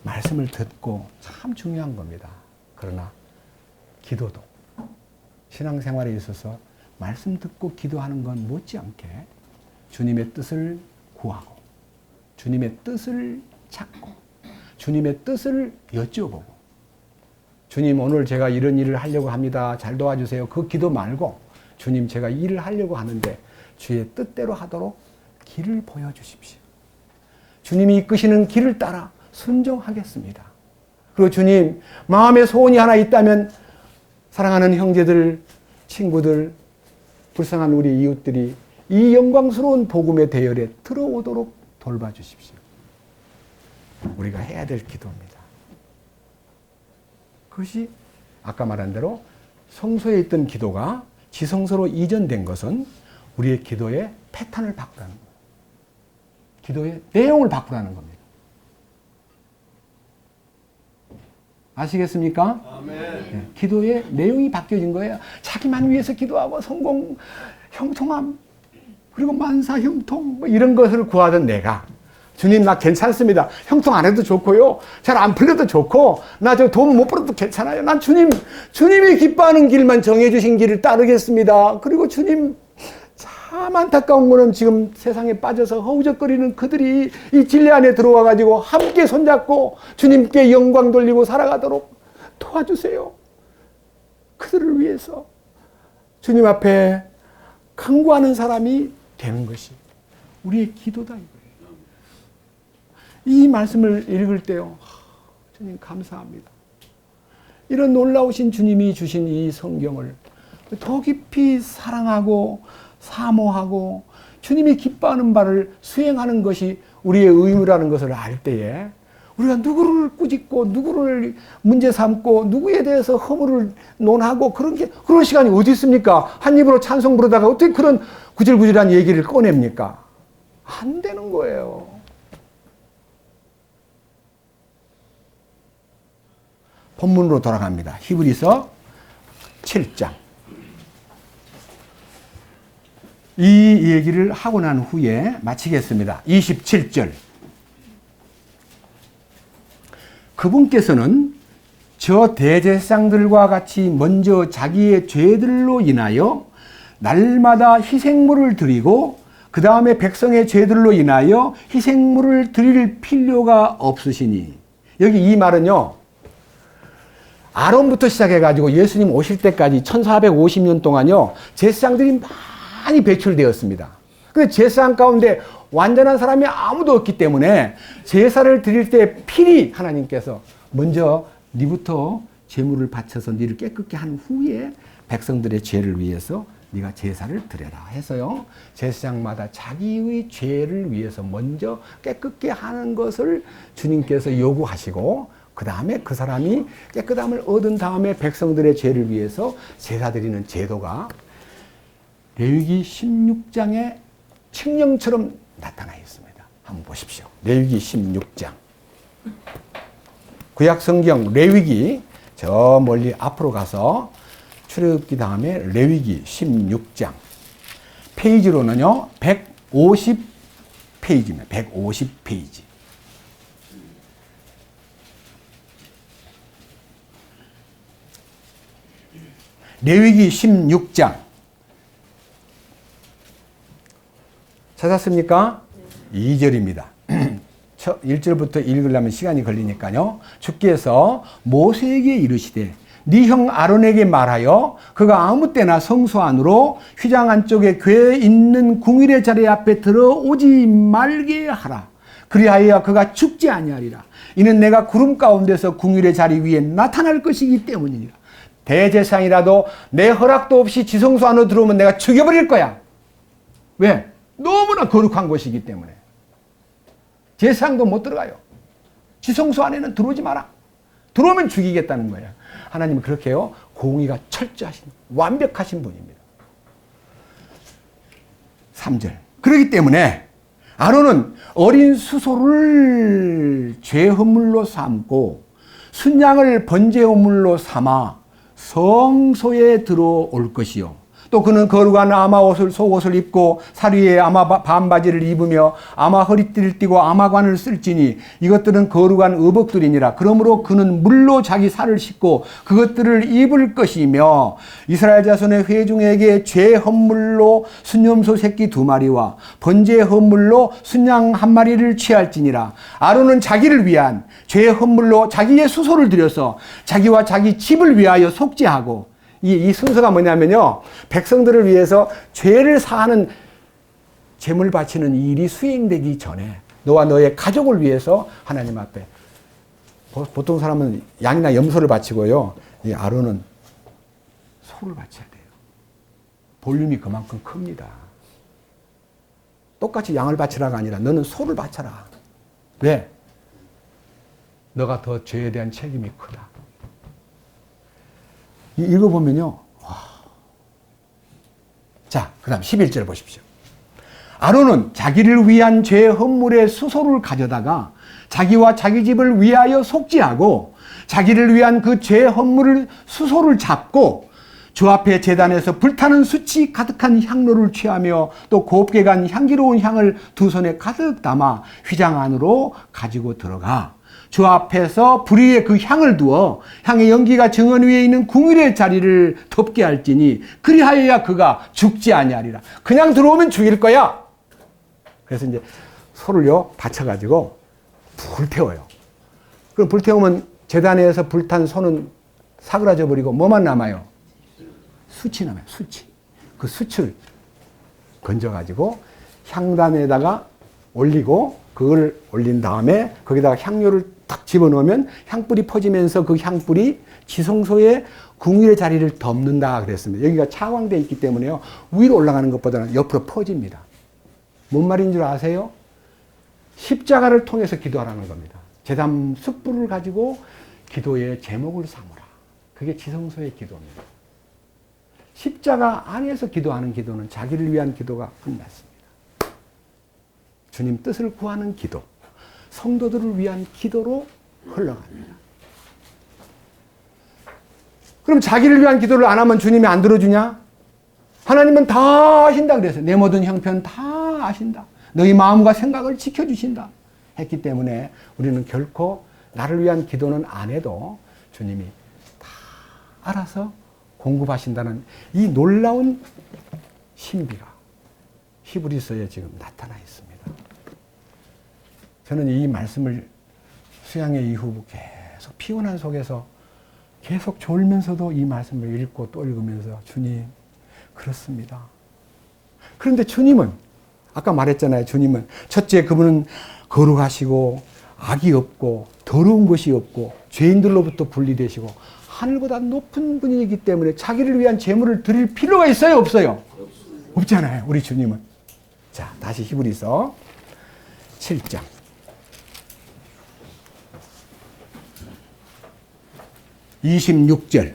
말씀을 듣고 참 중요한 겁니다. 그러나 기도도 신앙생활에 있어서 말씀 듣고 기도하는 건 못지않게 주님의 뜻을 구하고 주님의 뜻을 찾고 주님의 뜻을 여쭤보고 주님 오늘 제가 이런 일을 하려고 합니다. 잘 도와주세요. 그 기도 말고 주님 제가 이 일을 하려고 하는데 주의 뜻대로 하도록 길을 보여주십시오. 주님이 이끄시는 길을 따라 순종하겠습니다. 그리고 주님 마음에 소원이 하나 있다면 사랑하는 형제들, 친구들, 불쌍한 우리 이웃들이 이 영광스러운 복음의 대열에 들어오도록 돌봐주십시오. 우리가 해야 될 기도입니다. 그것이 아까 말한 대로 성소에 있던 기도가 지성소로 이전된 것은 우리의 기도의 패턴을 바꾸라는 거예요. 기도의 내용을 바꾸라는 겁니다. 아시겠습니까? 아멘. 네, 기도의 내용이 바뀌어진 거예요. 자기만 위해서 기도하고 성공, 형통함, 그리고 만사 형통 뭐 이런 것을 구하던 내가 주님 나 괜찮습니다. 형통 안 해도 좋고요. 잘 안 풀려도 좋고 나 저 돈 못 벌어도 괜찮아요. 난 주님이 기뻐하는 길만 정해주신 길을 따르겠습니다. 그리고 주님 참 안타까운 거는 지금 세상에 빠져서 허우적거리는 그들이 이 진리 안에 들어와 가지고 함께 손잡고 주님께 영광 돌리고 살아가도록 도와주세요. 그들을 위해서 주님 앞에 간구하는 사람이 되는 것이 우리의 기도다 이거예요. 이 말씀을 읽을 때요, 주님 감사합니다. 이런 놀라우신 주님이 주신 이 성경을 더 깊이 사랑하고 사모하고 주님이 기뻐하는 바를 수행하는 것이 우리의 의무라는 것을 알 때에 우리가 누구를 꾸짖고 누구를 문제 삼고 누구에 대해서 허물을 논하고 그런 시간이 어디 있습니까? 한 입으로 찬송 부르다가 어떻게 그런 구질구질한 얘기를 꺼냅니까? 안 되는 거예요. 본문으로 돌아갑니다. 히브리서 7장. 이 얘기를 하고 난 후에 마치겠습니다. 27절. 그분께서는 저 대제사장들과 같이 먼저 자기의 죄들로 인하여 날마다 희생물을 드리고 그 다음에 백성의 죄들로 인하여 희생물을 드릴 필요가 없으시니, 여기 이 말은요, 아론부터 시작해가지고 예수님 오실 때까지 1450년 동안요, 제사장들이 많이 배출되었습니다. 근데 제사장 가운데 완전한 사람이 아무도 없기 때문에 제사를 드릴 때 필히 하나님께서 먼저 네부터 제물을 바쳐서 네를 깨끗게 한 후에 백성들의 죄를 위해서 네가 제사를 드려라 해서요. 제사장마다 자기의 죄를 위해서 먼저 깨끗게 하는 것을 주님께서 요구하시고 그 다음에 그 사람이 깨끗함을 얻은 다음에 백성들의 죄를 위해서 제사 드리는 제도가 레위기 16장의 칙령처럼 나타나 있습니다. 한번 보십시오. 레위기 16장. 구약 성경 레위기 저 멀리 앞으로 가서 출애굽기 다음에 레위기 16장. 페이지로는요. 150페이지입니다. 150페이지. 레위기 16장. 찾았습니까? 2절입니다. 1절부터 읽으려면 시간이 걸리니까요. 주께서 모세에게 이르시되 네 형 아론에게 말하여 그가 아무 때나 성소 안으로 휘장 안쪽에 궤 있는 궁일의 자리 앞에 들어오지 말게 하라. 그리하여 그가 죽지 아니하리라. 이는 내가 구름 가운데서 궁일의 자리 위에 나타날 것이기 때문이니라. 대제사장이라도 내 허락도 없이 지성소 안으로 들어오면 내가 죽여버릴 거야. 왜? 너무나 거룩한 곳이기 때문에. 제사장도 못 들어가요. 지성소 안에는 들어오지 마라. 들어오면 죽이겠다는 거야. 하나님은 그렇게요. 공의가 철저하신 완벽하신 분입니다. 3절. 그렇기 때문에 아론은 어린 수소를 죄허물로 삼고 순양을 번제허물로 삼아 성소에 들어올 것이요. 또 그는 거룩한 아마 옷을 속옷을 입고 살 위에 아마 반바지를 입으며 아마 허리띠를 띠고 아마관을 쓸지니 이것들은 거룩한 의복들이니라. 그러므로 그는 물로 자기 살을 씻고 그것들을 입을 것이며 이스라엘 자손의 회중에게 죄 헌물로 순염소 새끼 2마리와 번제 헌물로 순양 1마리를 취할지니라. 아론은 자기를 위한 죄 헌물로 자기의 수소를 들여서 자기와 자기 집을 위하여 속죄하고 이 순서가 뭐냐면요. 백성들을 위해서 죄를 사하는 제물 바치는 일이 수행되기 전에 너와 너의 가족을 위해서 하나님 앞에 보통 사람은 양이나 염소를 바치고요. 이 아론은 소를 바쳐야 돼요. 볼륨이 그만큼 큽니다. 똑같이 양을 바치라가 아니라 너는 소를 바쳐라. 왜? 너가 더 죄에 대한 책임이 크다. 읽어보면요. 와. 자, 그 다음 11절 보십시오. 아론은 자기를 위한 죄 헌물의 수소를 가져다가 자기와 자기 집을 위하여 속죄하고 자기를 위한 그 죄 헌물을 수소를 잡고 주 앞에 제단에서 불타는 숯이 가득한 향로를 취하며 또 곱게 간 향기로운 향을 2손에 가득 담아 휘장 안으로 가지고 들어가 주 앞에서 불 위에 그 향을 두어 향의 연기가 정원 위에 있는 궁일의 자리를 덮게 할지니 그리하여야 그가 죽지 아니하리라. 그냥 들어오면 죽일 거야. 그래서 이제 소를요 받쳐가지고 불태워요. 그럼 불태우면 제단에서 불탄 소는 사그라져 버리고 뭐만 남아요? 숯이 남아요. 숯이. 그 숯을 건져가지고 향단에다가 올리고 그걸 올린 다음에 거기다가 향료를 딱 집어넣으면 향불이 퍼지면서 그 향불이 지성소의 궁일의 자리를 덮는다 그랬습니다. 여기가 차광되어 있기 때문에요. 위로 올라가는 것보다는 옆으로 퍼집니다. 뭔 말인 줄 아세요? 십자가를 통해서 기도하라는 겁니다. 제단 숯불을 가지고 기도의 제목을 삼으라. 그게 지성소의 기도입니다. 십자가 안에서 기도하는 기도는 자기를 위한 기도가 끝났습니다. 주님 뜻을 구하는 기도, 성도들을 위한 기도로 흘러갑니다. 그럼 자기를 위한 기도를 안 하면 주님이 안 들어주냐? 하나님은 다 아신다 그랬어요. 내 모든 형편 다 아신다. 너희 마음과 생각을 지켜주신다 했기 때문에 우리는 결코 나를 위한 기도는 안 해도 주님이 다 알아서 공급하신다는 이 놀라운 신비가 히브리서에 지금 나타나 있습니다. 저는 이 말씀을 수양회 이후 계속 피곤한 속에서 계속 졸면서도 이 말씀을 읽고 또 읽으면서 주님 그렇습니다. 그런데 주님은 아까 말했잖아요. 주님은 첫째, 그분은 거룩하시고 악이 없고 더러운 것이 없고 죄인들로부터 분리되시고 하늘보다 높은 분이기 때문에 자기를 위한 제물을 드릴 필요가 있어요, 없어요? 없잖아요, 우리 주님은. 자, 다시 히브리서 7장 26절.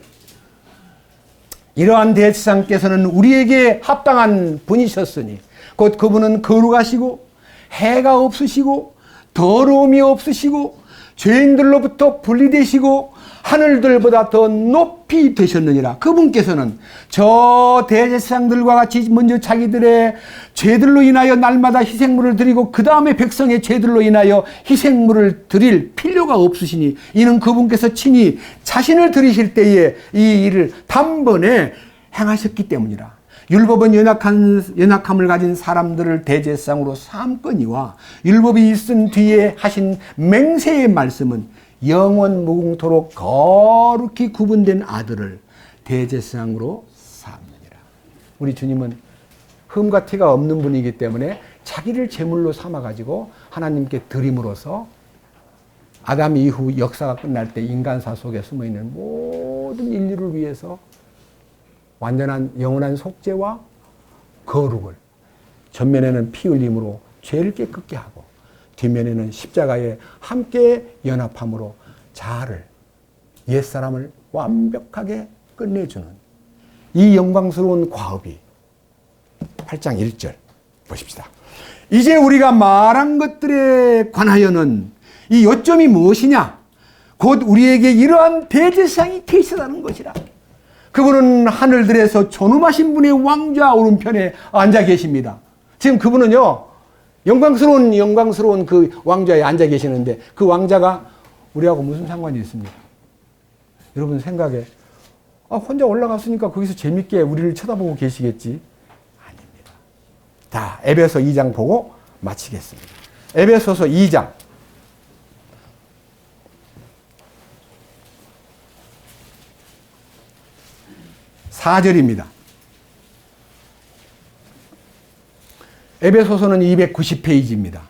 이러한 대제사장께서는 우리에게 합당한 분이셨으니 곧 그분은 거룩하시고 해가 없으시고 더러움이 없으시고 죄인들로부터 분리되시고 하늘들보다 더 높이 되셨느니라. 그분께서는 저 대제사장들과 같이 먼저 자기들의 죄들로 인하여 날마다 희생물을 드리고 그 다음에 백성의 죄들로 인하여 희생물을 드릴 필요가 없으시니 이는 그분께서 친히 자신을 드리실 때에 이 일을 단번에 행하셨기 때문이라. 율법은 연약함을 가진 사람들을 대제사장으로 삼거니와 율법이 있은 뒤에 하신 맹세의 말씀은 영원 무궁토록 거룩히 구분된 아들을 대제사장으로 삼느니라. 우리 주님은 흠과 티가 없는 분이기 때문에 자기를 제물로 삼아가지고 하나님께 드림으로써 아담 이후 역사가 끝날 때 인간사 속에 숨어있는 모든 인류를 위해서 완전한 영원한 속죄와 거룩을, 전면에는 피 흘림으로 죄를 깨끗게 하고 뒷면에는 십자가에 함께 연합함으로 자아를, 옛사람을 완벽하게 끝내주는 이 영광스러운 과업이 8장 1절 보십시다. 이제 우리가 말한 것들에 관하여는 이 요점이 무엇이냐? 곧 우리에게 이러한 대제사장이 계시다는 것이라. 그분은 하늘들에서 존엄하신 분의 왕좌 오른편에 앉아 계십니다. 지금 그분은요, 영광스러운 그 왕좌에 앉아 계시는데 그 왕자가 우리하고 무슨 상관이 있습니까? 여러분 생각에 혼자 올라갔으니까 거기서 재밌게 우리를 쳐다보고 계시겠지? 아닙니다. 자, 에베소 2장 보고 마치겠습니다. 에베소서 2장 4절입니다. 에베소서는 290페이지입니다.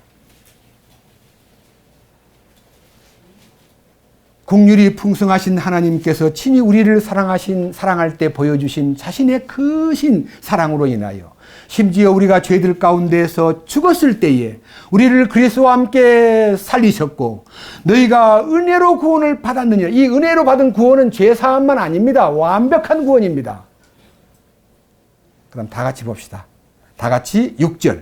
긍휼이 풍성하신 하나님께서 친히 우리를 사랑할 때 보여주신 자신의 크신 사랑으로 인하여 심지어 우리가 죄들 가운데서 죽었을 때에 우리를 그리스도와 함께 살리셨고 너희가 은혜로 구원을 받았느냐. 이 은혜로 받은 구원은 죄사함만 아닙니다. 완벽한 구원입니다. 그럼 다 같이 봅시다. 다 같이 6절.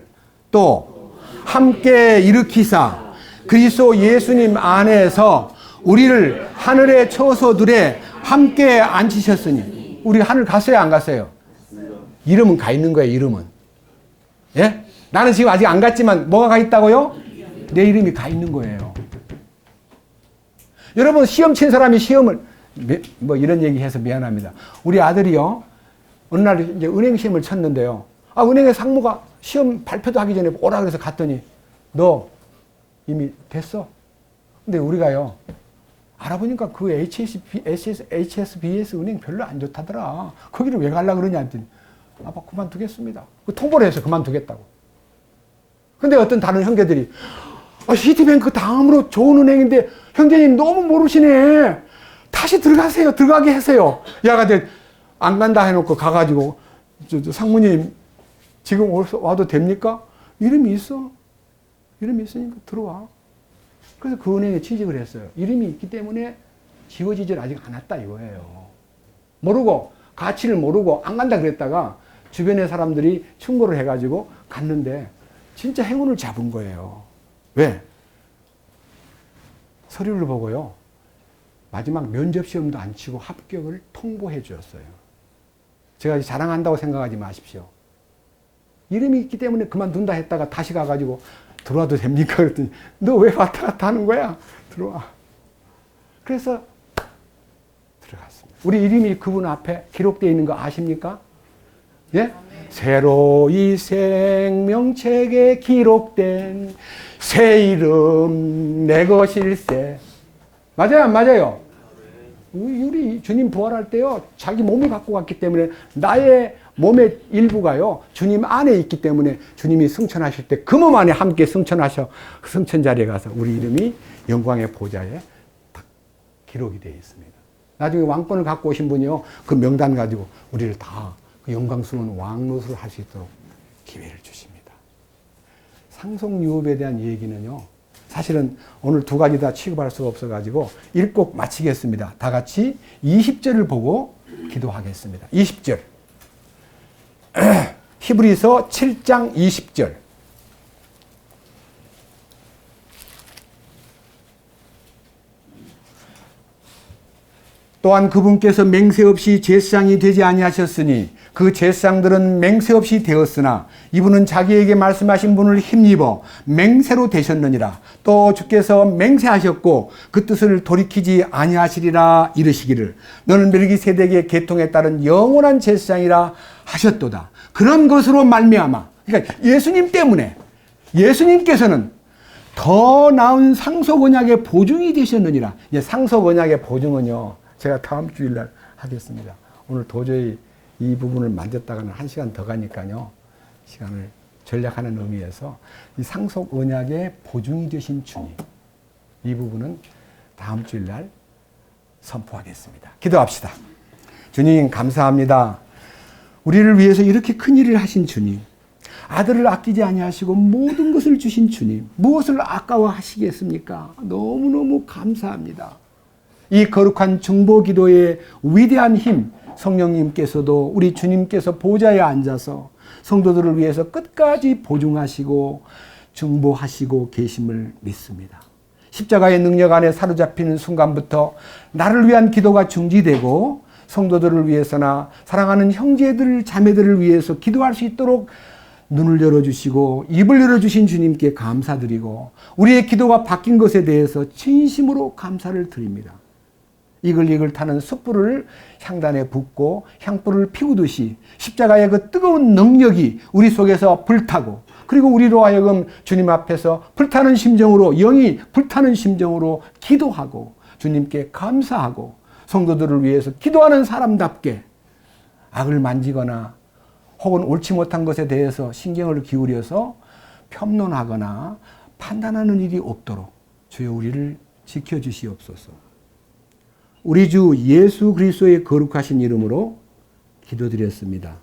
또 함께 일으키사 그리스도 예수님 안에서 우리를 하늘의 처소들에 함께 앉히셨으니. 우리 하늘 갔어요, 안 갔어요? 이름은 가 있는 거예요, 이름은. 예? 나는 지금 아직 안 갔지만 뭐가 가 있다고요? 내 이름이 가 있는 거예요. 여러분, 시험 친 사람이 시험을, 뭐 이런 얘기 해서 미안합니다. 우리 아들이요, 어느 날 이제 은행 시험을 쳤는데요. 은행의 상무가 시험 발표도 하기 전에 오라 그래서 갔더니 너 이미 됐어. 근데 우리가요, 알아보니까 그 HSBS 은행 별로 안 좋다더라. 거기를 왜 가려고 그러냐 했더니 아빠 그만두겠습니다. 통보를 해서 그만두겠다고. 근데 어떤 다른 형제들이 시티뱅크 다음으로 좋은 은행인데 형제님 너무 모르시네. 다시 들어가세요. 들어가게 하세요. 야가들 안 간다 해놓고 가가지고 상무님 지금 와도 됩니까? 이름이 있어. 이름이 있으니까 들어와. 그래서 그 은행에 취직을 했어요. 이름이 있기 때문에 지워지질 아직 않았다 이거예요. 모르고 가치를 모르고 안 간다 그랬다가 주변의 사람들이 충고를 해가지고 갔는데 진짜 행운을 잡은 거예요. 왜? 서류를 보고요. 마지막 면접시험도 안 치고 합격을 통보해 주었어요. 제가 자랑한다고 생각하지 마십시오. 이름이 있기 때문에 그만둔다 했다가 다시 가가지고 들어와도 됩니까? 그랬더니 너 왜 왔다 갔다 하는 거야? 들어와. 그래서 들어갔습니다. 우리 이름이 그분 앞에 기록되어 있는 거 아십니까? 예? 새로 이 생명책에 기록된 새 이름 내 것일세. 맞아요, 안 맞아요? 우리 주님 부활할 때요, 자기 몸을 갖고 갔기 때문에 나의 몸의 일부가요, 주님 안에 있기 때문에 주님이 승천하실 때 그 몸 안에 함께 승천하셔, 승천 자리에 가서 우리 이름이 영광의 보좌에 딱 기록이 되어 있습니다. 나중에 왕권을 갖고 오신 분이요, 그 명단 가지고 우리를 다 그 영광스러운 왕 노릇을 할 수 있도록 기회를 주십니다. 상속유업에 대한 얘기는요, 사실은 오늘 두 가지 다 취급할 수가 없어가지고 읽고 마치겠습니다. 다 같이 20절을 보고 기도하겠습니다. 20절. 히브리서 7장 20절. 또한 그분께서 맹세 없이 제사장이 되지 아니하셨으니 그 제사장들은 맹세 없이 되었으나 이분은 자기에게 말씀하신 분을 힘입어 맹세로 되셨느니라. 또 주께서 맹세하셨고 그 뜻을 돌이키지 아니하시리라 이르시기를 너는 멜기세덱의 계통에 따른 영원한 제사장이라 하셨도다. 그런 것으로 말미암아, 그러니까 예수님 때문에, 예수님께서는 더 나은 상속 언약의 보증이 되셨느니라. 상속 언약의 보증은요, 제가 다음 주일날 하겠습니다. 오늘 도저히 이 부분을 만졌다가는 1시간 더 가니까요, 시간을 전략하는 의미에서 이 상속 언약의 보증이 되신 주님, 이 부분은 다음 주일날 선포하겠습니다. 기도합시다. 주님 감사합니다. 우리를 위해서 이렇게 큰 일을 하신 주님, 아들을 아끼지 아니하시고 모든 것을 주신 주님, 무엇을 아까워하시겠습니까? 너무너무 감사합니다. 이 거룩한 중보 기도의 위대한 힘, 성령님께서도 우리 주님께서 보좌에 앉아서 성도들을 위해서 끝까지 보증하시고 중보하시고 계심을 믿습니다. 십자가의 능력 안에 사로잡히는 순간부터 나를 위한 기도가 중지되고 성도들을 위해서나 사랑하는 형제들, 자매들을 위해서 기도할 수 있도록 눈을 열어주시고 입을 열어주신 주님께 감사드리고 우리의 기도가 바뀐 것에 대해서 진심으로 감사를 드립니다. 이글이글 타는 숯불을 향단에 붓고 향불을 피우듯이 십자가의 그 뜨거운 능력이 우리 속에서 불타고, 그리고 우리로 하여금 주님 앞에서 불타는 심정으로, 영이 불타는 심정으로 기도하고 주님께 감사하고 성도들을 위해서 기도하는 사람답게 악을 만지거나 혹은 옳지 못한 것에 대해서 신경을 기울여서 평론하거나 판단하는 일이 없도록 주여 우리를 지켜주시옵소서. 우리 주 예수 그리스도의 거룩하신 이름으로 기도드렸습니다.